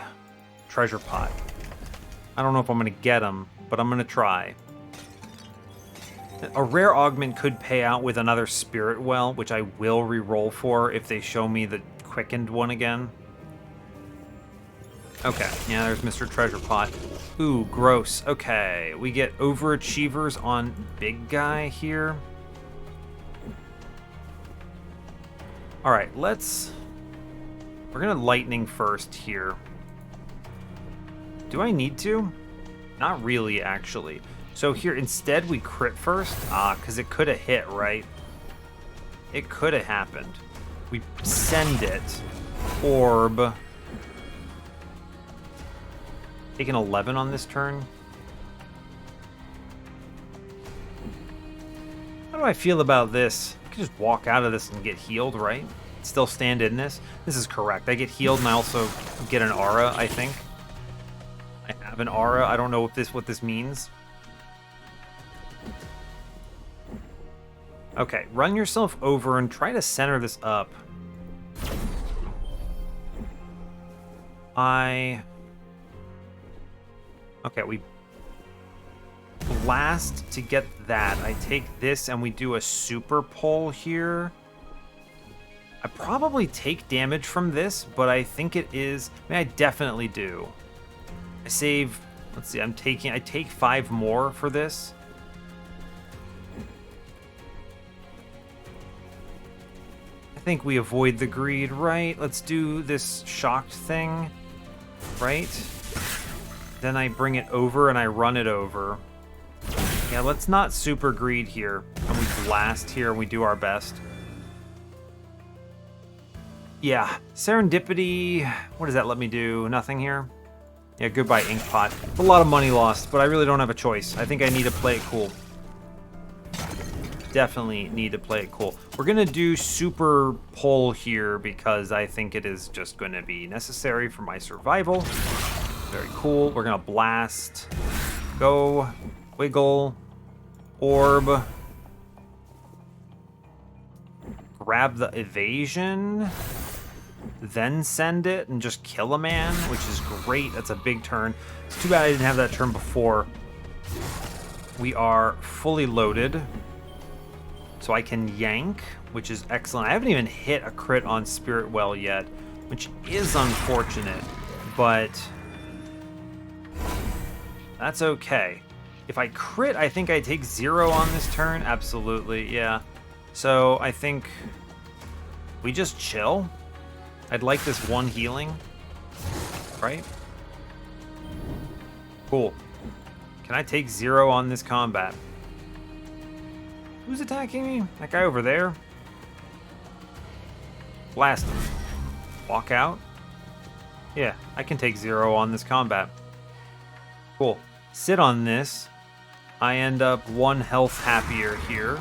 treasure pot. I don't know if I'm going to get them, but I'm going to try. A rare augment could pay out with another spirit well, which I will re-roll for if they show me the quickened one again. Okay, yeah, there's Mr. Treasure Pot. Ooh, gross. Okay, we get overachievers on big guy here. All right, we're gonna lightning first here. Do I need to? Not really, actually. So here, instead we crit first. Because it could have hit, right? It could have happened. We send it. Orb. Take an 11 on this turn. How do I feel about this? I can just walk out of this and get healed, right? Still stand in this. This is correct. I get healed and I also get an aura, I think. I have an aura. I don't know what this means. Okay, run yourself over and try to center this up. Okay, we blast to get that. I take this and we do a super pull here. I probably take damage from this, but I think it is... I mean, I definitely do. I save... Let's see, I take 5 more for this. I think we avoid the greed, right? Let's do this shocked thing, right? Then I bring it over and I run it over. Yeah, let's not super greed here. And we blast here and we do our best. Yeah, serendipity. What does that let me do? Nothing here? Yeah, goodbye, Inkpot. It's a lot of money lost, but I really don't have a choice. I think I need to play it cool. Definitely need to play it cool. We're going to do super pull here because I think it is just going to be necessary for my survival. Very cool. We're going to blast. Go. Wiggle. Orb. Grab the evasion. Then send it and just kill a man, which is great. That's a big turn. It's too bad I didn't have that turn before. We are fully loaded. So I can yank, which is excellent. I haven't even hit a crit on Spirit Well yet, which is unfortunate, but that's okay. If I crit, I think I take 0 on this turn. Absolutely, yeah. So I think we just chill. I'd like this 1 healing, right? Cool. Can I take 0 on this combat? Who's attacking me? That guy over there? Blast him. Walk out. Yeah, I can take 0 on this combat. Cool. Sit on this. I end up 1 health happier here.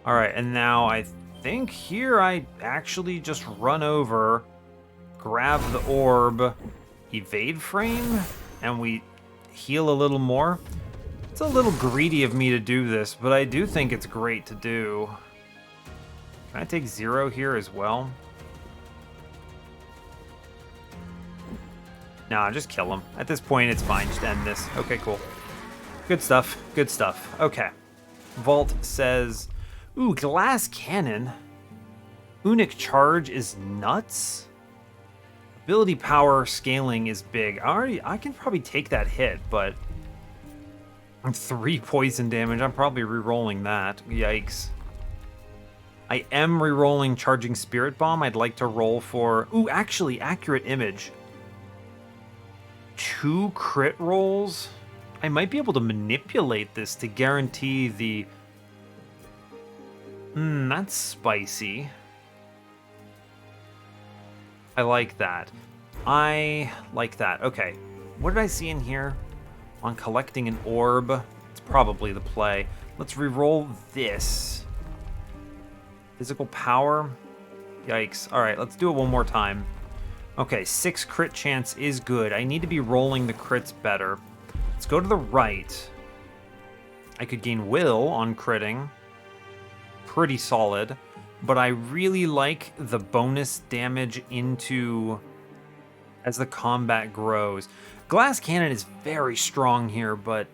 Alright, and now I think here I actually just run over, grab the orb, evade frame, and we heal a little more. It's a little greedy of me to do this, but I do think it's great to do. Can I take 0 here as well? Nah, just kill him. At this point, it's fine. Just end this. Okay, cool. Good stuff. Good stuff. Okay. Vault says, ooh, glass cannon. Unic charge is nuts. Ability power scaling is big. I can probably take that hit, but I'm 3 poison damage. I'm probably re-rolling that. Yikes. I am re-rolling charging spirit bomb. I'd like to roll for, ooh, actually, accurate image. 2 crit rolls. I might be able to manipulate this to guarantee the... that's spicy. I like that. I like that. Okay. What did I see in here? On collecting an orb. It's probably the play. Let's re-roll this. Physical power. Yikes. Alright, let's do it one more time. Okay, 6 crit chance is good. I need to be rolling the crits better. Let's go to the right. I could gain will on critting. Pretty solid. But I really like the bonus damage into as the combat grows. Glass cannon is very strong here, but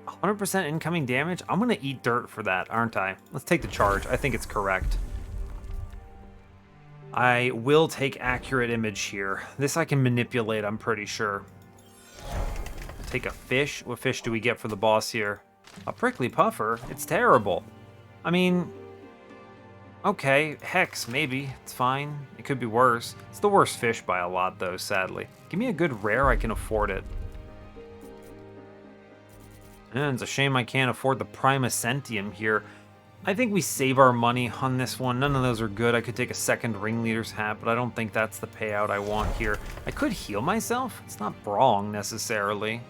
100% incoming damage? I'm going to eat dirt for that, aren't I? Let's take the charge. I think it's correct. I will take accurate image here. This I can manipulate, I'm pretty sure. Take a fish. What fish do we get for the boss here? A prickly puffer? It's terrible. I mean, okay, hex, maybe. It's fine. It could be worse. It's the worst fish by a lot, though, sadly. Give me a good rare, I can afford it. And it's a shame I can't afford the Primacentium here. I think we save our money on this one. None of those are good. I could take a second Ringleader's hat, but I don't think that's the payout I want here. I could heal myself. It's not wrong, necessarily.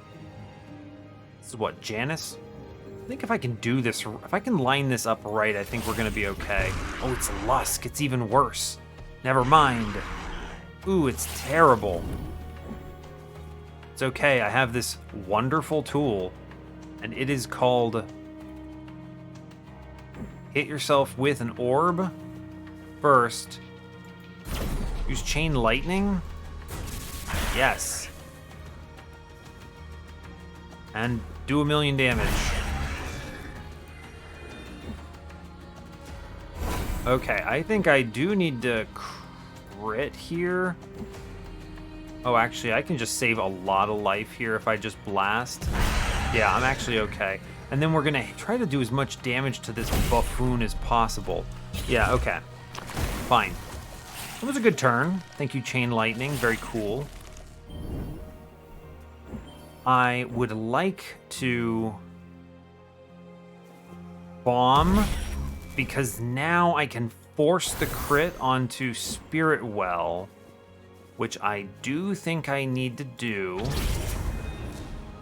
This is what, Janus? I think if I can do this, if I can line this up right, I think we're going to be okay. Oh, it's Lusk. It's even worse. Never mind. Ooh, it's terrible. It's okay. I have this wonderful tool, and it is called... Hit yourself with an orb first. Use chain lightning. Yes. And do 1,000,000 damage. Okay, I think I do need to crit here. Oh, actually, I can just save a lot of life here if I just blast. Yeah, I'm actually okay. And then we're gonna try to do as much damage to this buffoon as possible. Yeah, okay. Fine. It was a good turn. Thank you, Chain Lightning. Very cool. I would like to bomb, because now I can force the crit onto Spirit Well, which I do think I need to do.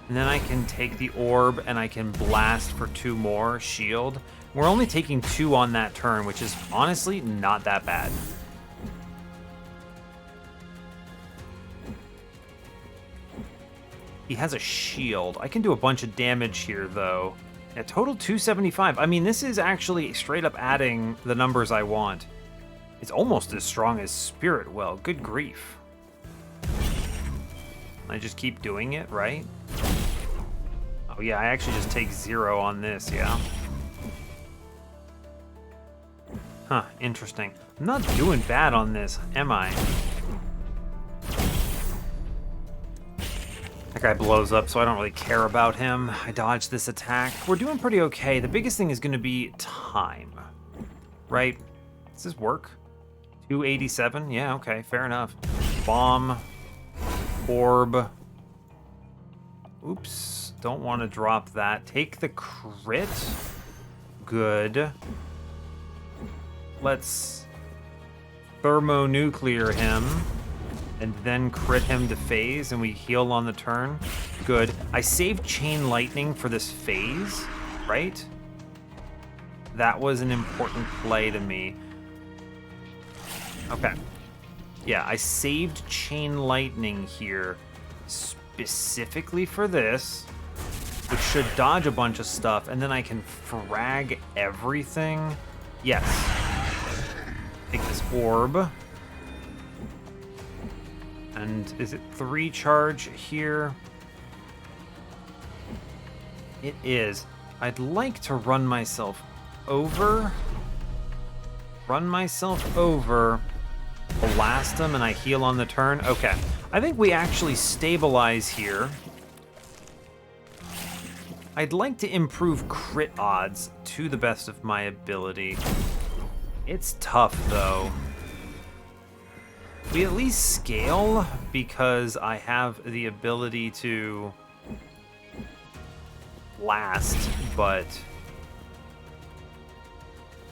And then I can take the orb and I can blast for 2 more, shield. We're only taking 2 on that turn, which is honestly not that bad. He has a shield. I can do a bunch of damage here, though. Yeah, total 275. I mean, this is actually straight up adding the numbers I want. It's almost as strong as Spirit Well. Good grief. I just keep doing it, right? Oh yeah, I actually just take 0 on this, yeah. Huh, interesting. I'm not doing bad on this, am I? That guy blows up, so I don't really care about him. I dodged this attack. We're doing pretty okay. The biggest thing is going to be time, right? Does this work? 287? Yeah, okay, fair enough. Bomb. Orb. Oops, don't want to drop that. Take the crit. Good. Let's thermonuclear him and then crit him to phase, and we heal on the turn. Good. I saved chain lightning for this phase, right? That was an important play to me. Okay. Yeah, I saved chain lightning here specifically for this, which should dodge a bunch of stuff, and then I can frag everything. Yes. Take this orb. And is it 3 charge here? It is. I'd like to run myself over. Blast him, and I heal on the turn. Okay. I think we actually stabilize here. I'd like to improve crit odds to the best of my ability. It's tough, though. We at least scale because I have the ability to blast, but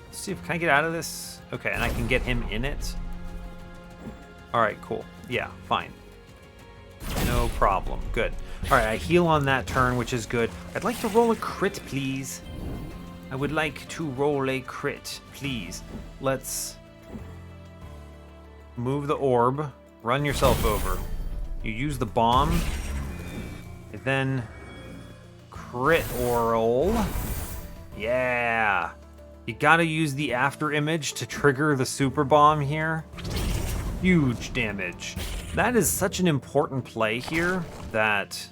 let's see if can I get out of this? Okay, and I can get him in it. All right, cool. Yeah, fine. No problem. Good. All right, I heal on that turn, which is good. I'd like to roll a crit, please. I would like to roll a crit, please. Let's move the orb. Run yourself over. You use the bomb. And then crit roll. Yeah. You gotta use the after image to trigger the super bomb here. Huge damage. That is such an important play here that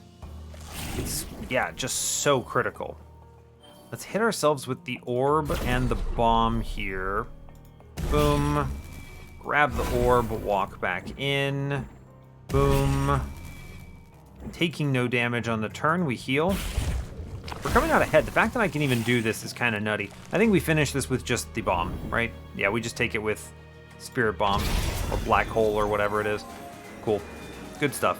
it's, yeah, just so critical. Let's hit ourselves with the orb and the bomb here. Boom. Grab the orb, walk back in. Boom. Taking no damage on the turn, we heal. We're coming out ahead. The fact that I can even do this is kind of nutty. I think we finish this with just the bomb, right? Yeah, we just take it with Spirit Bomb or Black Hole or whatever it is. Cool. Good stuff.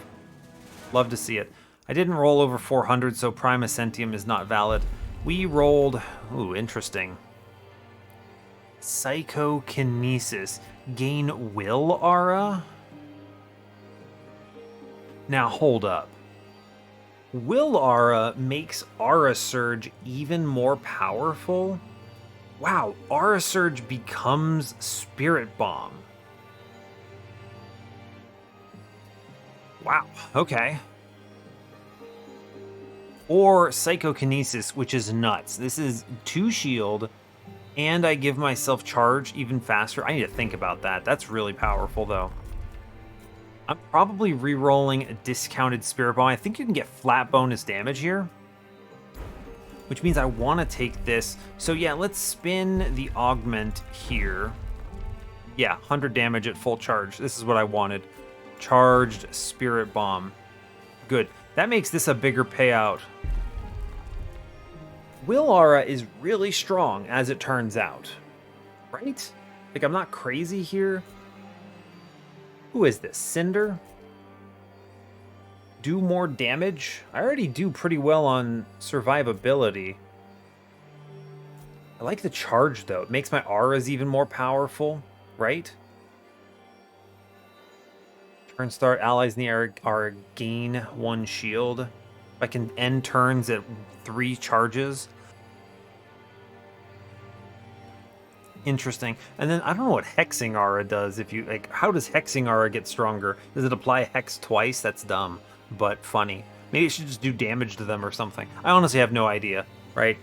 Love to see it. I didn't roll over 400, so Prime Ascentium is not valid. We rolled... Ooh, interesting. Psychokinesis. Gain will aura? Now, hold up. Will aura makes aura surge even more powerful? Wow, aura surge becomes Spirit Bomb. Wow, okay. Or Psychokinesis, which is nuts. This is 2 shield, and I give myself charge even faster. I need to think about that. That's really powerful, though. I'm probably re-rolling a discounted Spirit Bomb. I think you can get flat bonus damage here, which means I want to take this. So yeah, let's spin the augment here. Yeah, 100 damage at full charge. This is what I wanted. Charged Spirit Bomb. Good. That makes this a bigger payout. Will aura is really strong, as it turns out. Right? Like, I'm not crazy here. Who is this? Cinder? Do more damage? I already do pretty well on survivability. I like the charge, though. It makes my auras even more powerful, right? Turn start, allies in the air are gain 1 shield. I can end turns at 3 charges. Interesting. And then I don't know what Hexing Aura does. If you like, how does Hexing Aura get stronger? Does it apply Hex twice? That's dumb, but funny. Maybe it should just do damage to them or something. I honestly have no idea, right?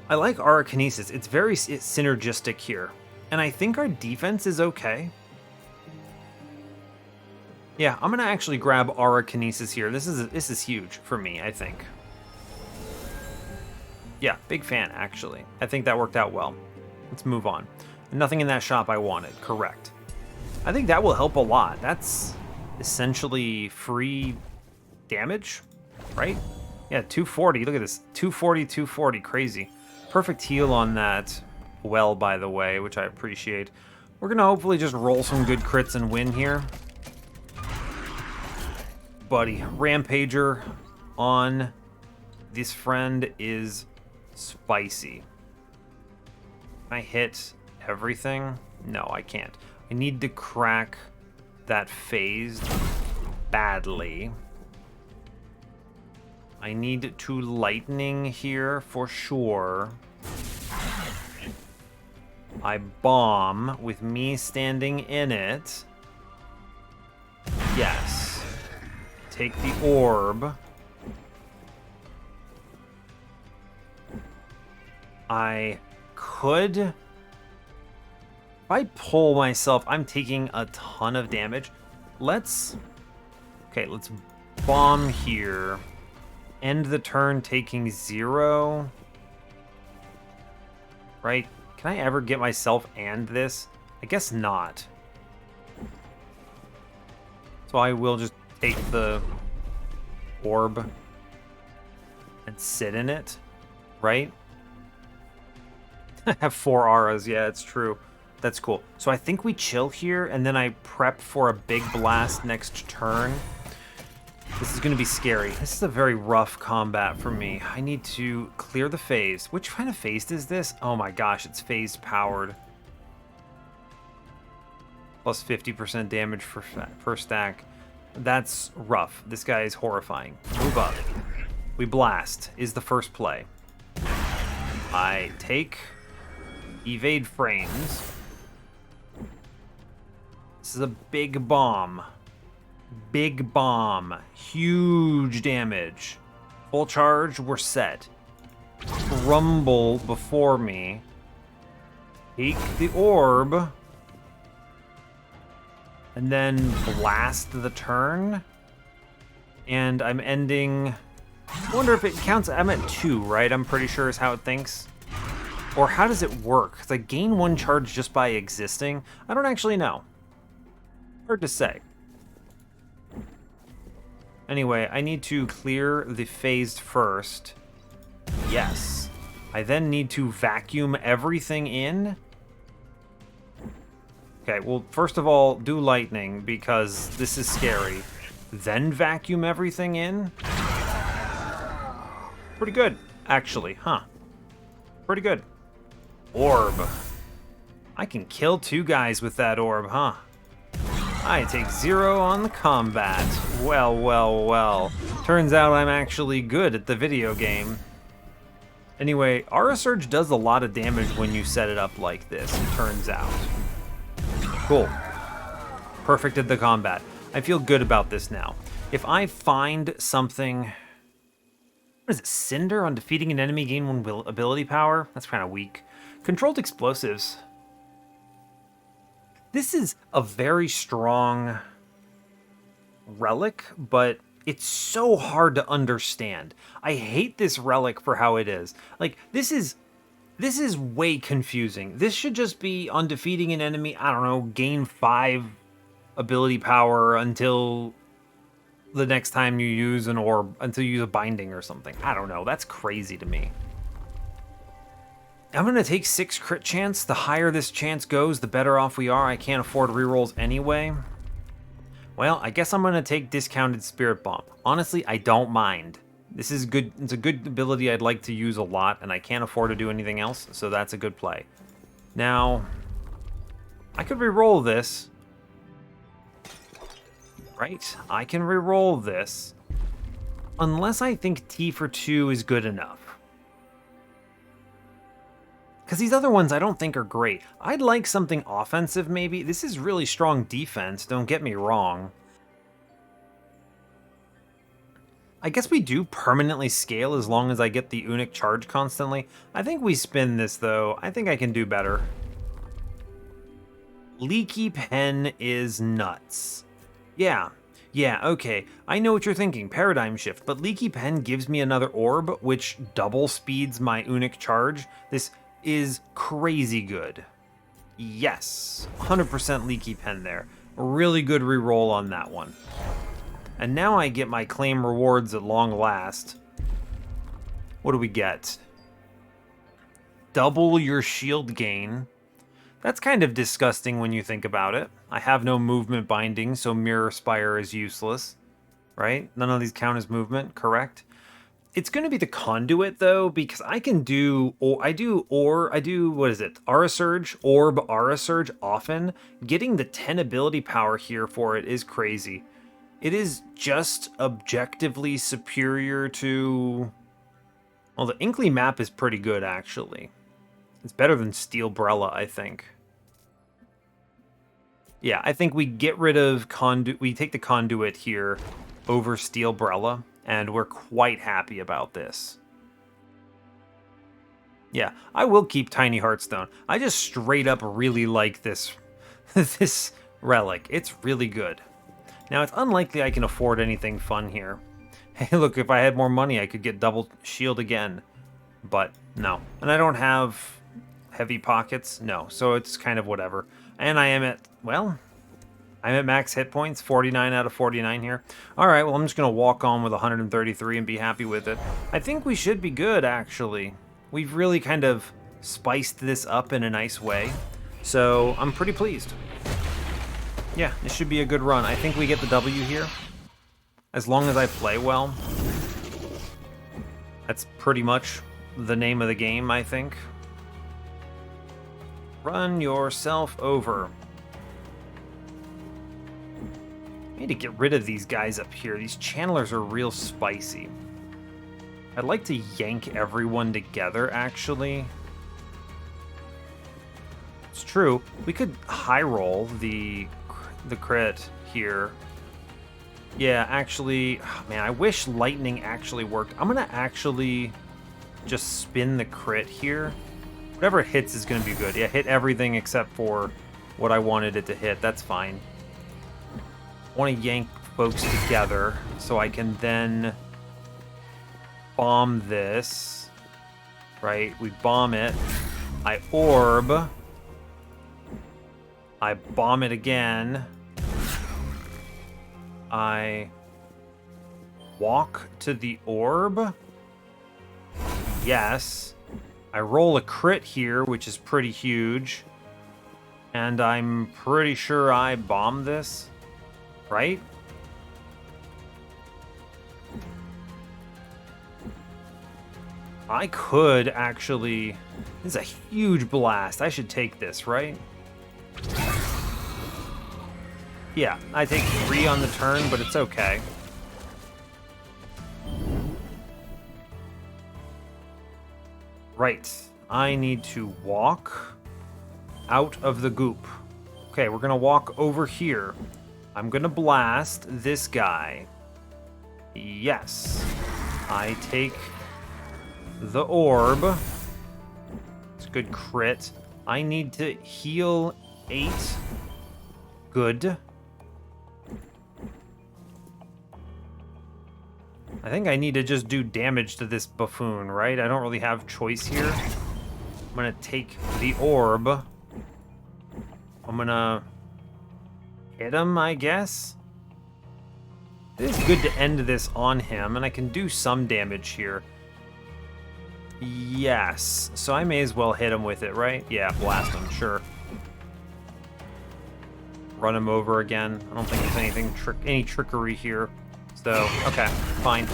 I like Aura Kinesis. It's very synergistic here. And I think our defense is okay. Yeah, I'm gonna actually grab Aura Kinesis here. This is huge for me, I think. Yeah, big fan, actually. I think that worked out well. Let's move on. Nothing in that shop I wanted, correct. I think that will help a lot. That's essentially free damage, right? Yeah, 240, look at this. 240, 240, crazy. Perfect heal on that well, by the way, which I appreciate. We're gonna hopefully just roll some good crits and win here. Buddy, Rampager on this friend is spicy. Can I hit everything? No, I can't. I need to crack that phased badly. I need to lightning here for sure. I bomb with me standing in it. Yes. Take the orb. I could... If I pull myself, I'm taking a ton of damage. Let's... Okay, let's bomb here. End the turn taking 0. Right? Can I ever get myself and this? I guess not. So I will just take the orb and sit in it, right? I have 4 auras. Yeah, it's true. That's cool. So I think we chill here, and then I prep for a big blast next turn. This is going to be scary. This is a very rough combat for me. I need to clear the phase. Which kind of phased is this? Oh my gosh, it's phased powered. Plus 50% damage per stack. That's rough. This guy is horrifying. Move up. We blast is the first play. I take evade frames. This is a big bomb. Big bomb. Huge damage. Full charge, we're set. Rumble before me. Take the orb. And then blast the turn. And I'm ending... I wonder if it counts... I'm at 2, right? I'm pretty sure is how it thinks. Or how does it work? Because I gain 1 charge just by existing. I don't actually know. Hard to say. Anyway, I need to clear the phased first. Yes. I then need to vacuum everything in. Okay, well, first of all, do lightning, because this is scary. Then vacuum everything in? Pretty good, actually, huh? Pretty good. Orb. I can kill 2 guys with that orb, huh? I take 0 on the combat. Well, well, well. Turns out I'm actually good at the video game. Anyway, Aura Surge does a lot of damage when you set it up like this, it turns out. Cool. Perfected the combat. I feel good about this now. If I find something... What is it? Cinder on defeating an enemy gain 1 ability power? That's kind of weak. Controlled explosives. This is a very strong relic, but it's so hard to understand. I hate this relic for how it is. Like, this is way confusing. This should just be on defeating an enemy, I don't know, gain 5 ability power until the next time you use an orb, until you use a binding or something. I don't know, that's crazy to me. I'm gonna take 6 crit chance. The higher this chance goes, the better off we are. I can't afford rerolls anyway. Well, I guess I'm gonna take discounted Spirit Bomb. Honestly, I don't mind. This is good. It's a good ability I'd like to use a lot, and I can't afford to do anything else, so that's a good play. Now, I could reroll this. Right? I can reroll this. Unless I think T for 2 is good enough. Because these other ones I don't think are great. I'd like something offensive, maybe. This is really strong defense, don't get me wrong. I guess we do permanently scale as long as I get the Unic charge constantly. I think we spin this, though. I think I can do better. Leaky Pen is nuts. Yeah, okay. I know what you're thinking, Paradigm Shift, but Leaky Pen gives me another orb, which double speeds my Unic charge. This is crazy good. Yes, 100% Leaky Pen there. A really good reroll on that one. And now I get my claim rewards at long last. What do we get? Double your shield gain. That's kind of disgusting when you think about it. I have no movement binding, so Mirror Spire is useless. Right? None of these count as movement, correct? It's going to be the conduit though, because I can do, or I do, what is it? Aura Surge, Orb Aura Surge often. Getting the 10 ability power here for it is crazy. It is just objectively superior to, well, the Inkly map is pretty good actually. It's better than Steelbrella, I think. Yeah, I think we get rid of we take the conduit here over Steelbrella, and we're quite happy about this. Yeah, I will keep Tiny Heartstone. I just straight up really like this, this relic. It's really good. Now, it's unlikely I can afford anything fun here. Hey, look, if I had more money, I could get double shield again. But no. And I don't have heavy pockets. No, so it's kind of whatever. And I am at, well, I'm at max hit points, 49 out of 49 here. All right, well, I'm just going to walk on with 133 and be happy with it. I think we should be good, actually. We've really kind of spiced this up in a nice way. So I'm pretty pleased. Yeah, this should be a good run. I think we get the W here. As long as I play well. That's pretty much the name of the game, I think. Run yourself over. I need to get rid of these guys up here. These channelers are real spicy. I'd like to yank everyone together, actually. It's true. We could high roll the crit here. Yeah, actually, oh man, I wish lightning actually worked. I'm gonna actually just spin the crit here. Whatever it hits is gonna be good. Yeah, hit everything except for what I wanted it to hit. That's fine. I want to yank folks together so I can then bomb this. Right? We bomb it. I orb. I bomb it again. I walk to the orb. Yes. I roll a crit here, which is pretty huge. And I'm pretty sure I bomb this. Right? I could actually... This is a huge blast. I should take this, right? Yeah, I take 3 on the turn, but it's okay. Right. I need to walk out of the goop. Okay, we're gonna walk over here. I'm gonna blast this guy. Yes. I take the orb. It's a good crit. I need to heal 8. Good. I think I need to just do damage to this buffoon, right? I don't really have choice here. I'm gonna take the orb. I'm gonna hit him, I guess. It is good to end this on him, and I can do some damage here. Yes, so I may as well hit him with it, right? Yeah, blast him, sure. Run him over again. I don't think there's anything any trickery here. So, okay, fine.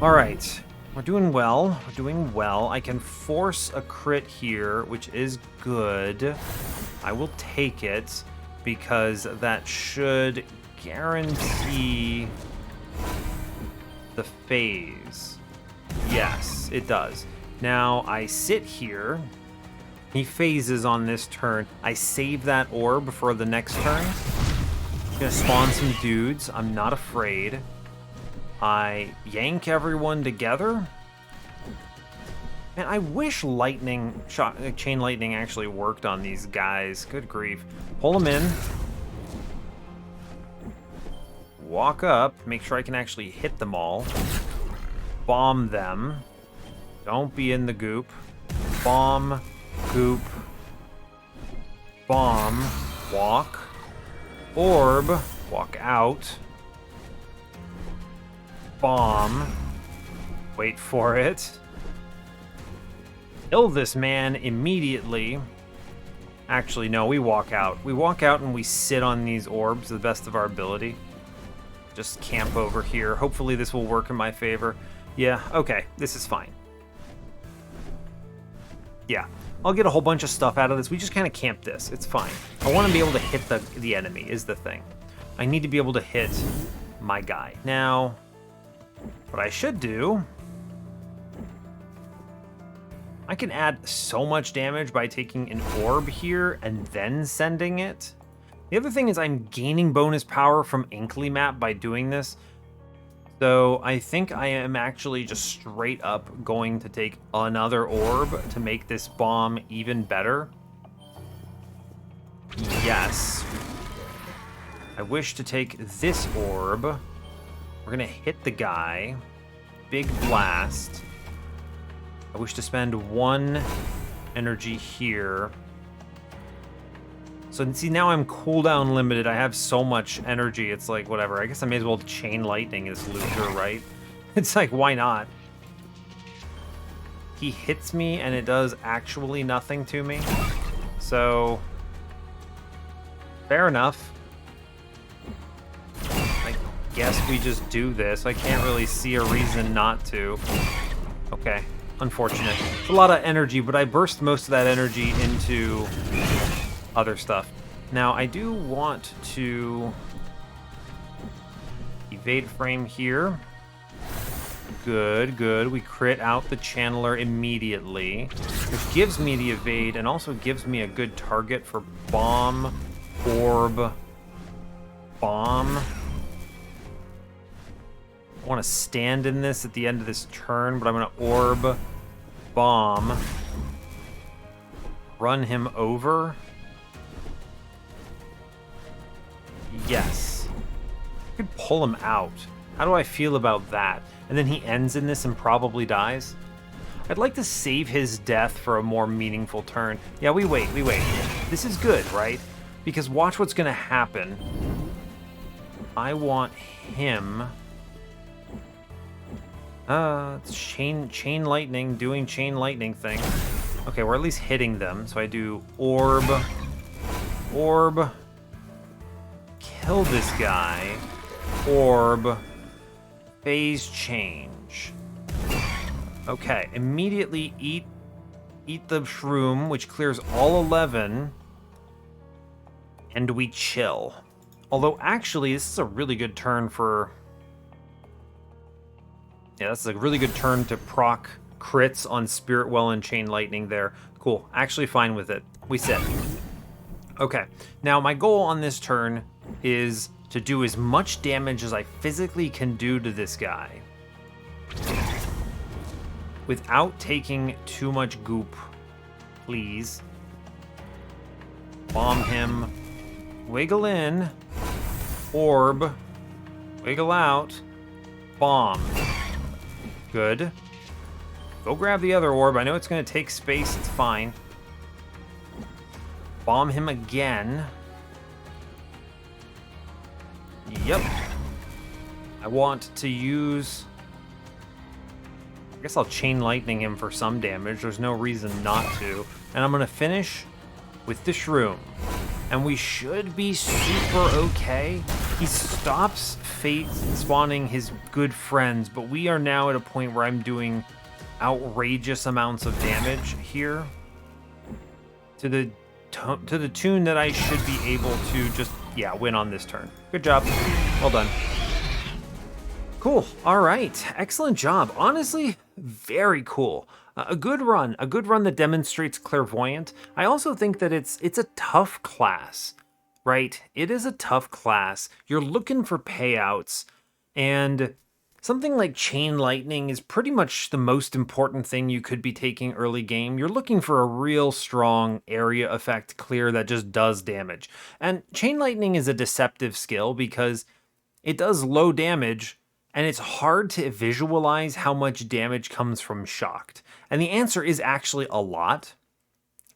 All right, we're doing well. We're doing well. I can force a crit here, which is good. I will take it because that should guarantee the phase. Yes, it does. Now I sit here. He phases on this turn. I save that orb for the next turn. Gonna spawn some dudes. I'm not afraid. I yank everyone together. Man, I wish chain lightning actually worked on these guys. Good grief. Pull them in. Walk up. Make sure I can actually hit them all. Bomb them. Don't be in the goop. Bomb. Goop. Bomb. Walk. Orb. Walk out. Bomb. Wait for it. Kill this man immediately. Actually, no, we walk out. We walk out and we sit on these orbs to the best of our ability. just camp over here. Hopefully this will work in my favor. Yeah, okay, this is fine. Yeah, I'll get a whole bunch of stuff out of this. We just kind of camp this. It's fine. I want to be able to hit the enemy is the thing. I need to be able to hit my guy. Now, what I should do... I can add so much damage by taking an orb here and then sending it. The other thing is I'm gaining bonus power from Inkly map by doing this. So I think I am actually just straight up going to take another orb to make this bomb even better. Yes. I wish to take this orb. We're gonna hit the guy. Big blast. I wish to spend 1 energy here. So see, now I'm cooldown limited. I have so much energy. It's like, whatever. I guess I may as well chain lightning this loser, right? It's like, why not? He hits me and it does actually nothing to me. So, fair enough. I guess we just do this. I can't really see a reason not to. Okay. Unfortunate. It's a lot of energy, but I burst most of that energy into other stuff. Now, I do want to evade frame here. Good, good. We crit out the channeler immediately, which gives me the evade and also gives me a good target for bomb, orb, bomb. I want to stand in this at the end of this turn, but I'm going to orb, bomb, run him over. Yes. I could pull him out. How do I feel about that? And then he ends in this and probably dies. I'd like to save his death for a more meaningful turn. Yeah, we wait. This is good, right? Because watch what's going to happen. I want him... it's chain lightning, doing chain lightning thing. Okay, we're at least hitting them. So I do orb, kill this guy, orb, phase change. Okay, immediately eat the shroom, which clears all 11, and we chill. Although actually, this is a really good turn for... Yeah, that's a really good turn to proc crits on Spirit Well and Chain Lightning there. Cool. Actually fine with it. We sit. Okay. Now, my goal on this turn is to do as much damage as I physically can do to this guy without taking too much goop. Please. Bomb him. Wiggle in. Orb. Wiggle out. Bomb. Good. Go grab the other orb. I know it's going to take space. It's fine. Bomb him again. Yep. I want to use... I guess I'll chain lightning him for some damage. There's no reason not to. And I'm going to finish with the shroom. And we should be super okay. He stops fate spawning his good friends, but we are now at a point where I'm doing outrageous amounts of damage here to the tune that I should be able to just, yeah, win on this turn. Good job. Well done. Cool. All right. Excellent job. Honestly, very cool. A good run that demonstrates Clairvoyant. I also think that it's a tough class, right? It is a tough class. You're looking for payouts, and something like Chain Lightning is pretty much the most important thing you could be taking early game. You're looking for a real strong area effect clear that just does damage. And Chain Lightning is a deceptive skill because it does low damage, and it's hard to visualize how much damage comes from Shocked. And the answer is actually a lot.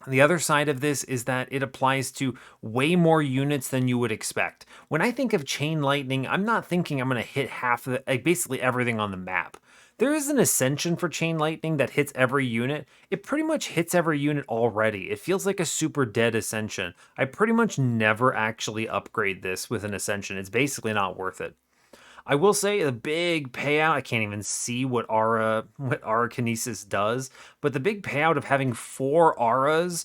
The other side of this is that it applies to way more units than you would expect. When I think of Chain Lightning, I'm not thinking I'm going to hit half of basically everything on the map. There is an Ascension for Chain Lightning that hits every unit. It pretty much hits every unit already. It feels like a super dead Ascension. I pretty much never actually upgrade this with an Ascension. It's basically not worth it. I will say the big payout, I can't even see what aura kinesis does, but the big payout of having 4 auras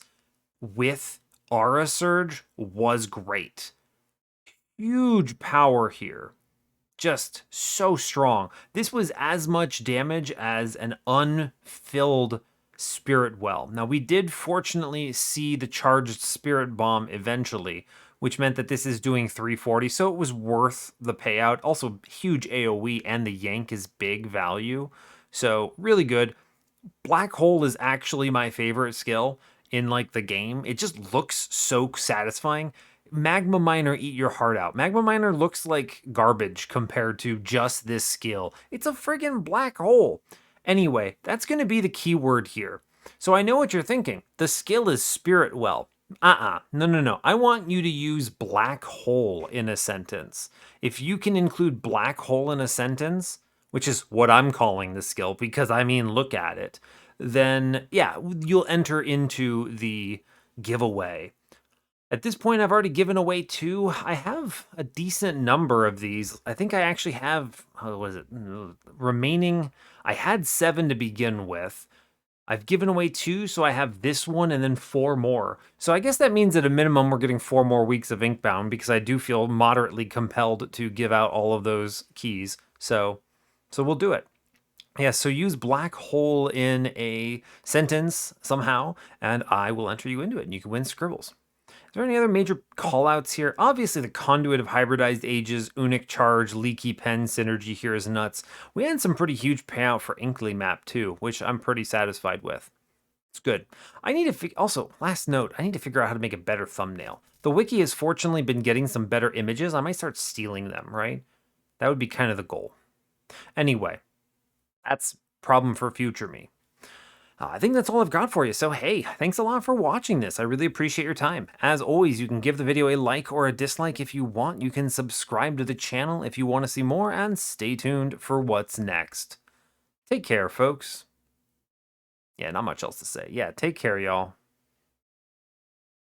with aura surge was great. Huge power here. Just so strong. This was as much damage as an unfilled spirit well. Now, we did fortunately see the charged spirit bomb eventually, which meant that this is doing 340, so it was worth the payout. Also, huge AoE, and the yank is big value, so really good. Black hole is actually my favorite skill in like the game. It just looks so satisfying. Magma Miner, eat your heart out. Magma Miner looks like garbage compared to just this skill. It's a friggin' black hole. Anyway, that's going to be the keyword here. So I know what you're thinking. The skill is Spirit Well. No, no, no. I want you to use black hole in a sentence. If you can include black hole in a sentence, which is what I'm calling the skill, because I mean, look at it, then yeah, you'll enter into the giveaway. At this point, I've already given away 2. I have a decent number of these. I think I actually have, what was it, remaining. I had 7 to begin with. I've given away 2, so I have this one and then 4 more. So I guess that means at a minimum we're getting 4 more weeks of Inkbound, because I do feel moderately compelled to give out all of those keys. So we'll do it. Yeah, so use black hole in a sentence somehow, and I will enter you into it, and you can win scribbles. Is there any other major callouts here? Obviously, the Conduit of Hybridized Ages, Unic Charge, Leaky Pen synergy here is nuts. We had some pretty huge payout for Inkly map too, which I'm pretty satisfied with. It's good. I need to also, last note, I need to figure out how to make a better thumbnail. The wiki has fortunately been getting some better images. I might start stealing them, right? That would be kind of the goal. Anyway, that's problem for future me. I think that's all I've got for you. So, hey, thanks a lot for watching this. I really appreciate your time. As always, you can give the video a like or a dislike if you want. You can subscribe to the channel if you want to see more, and stay tuned for what's next. Take care, folks. Yeah, not much else to say. Yeah, take care, y'all.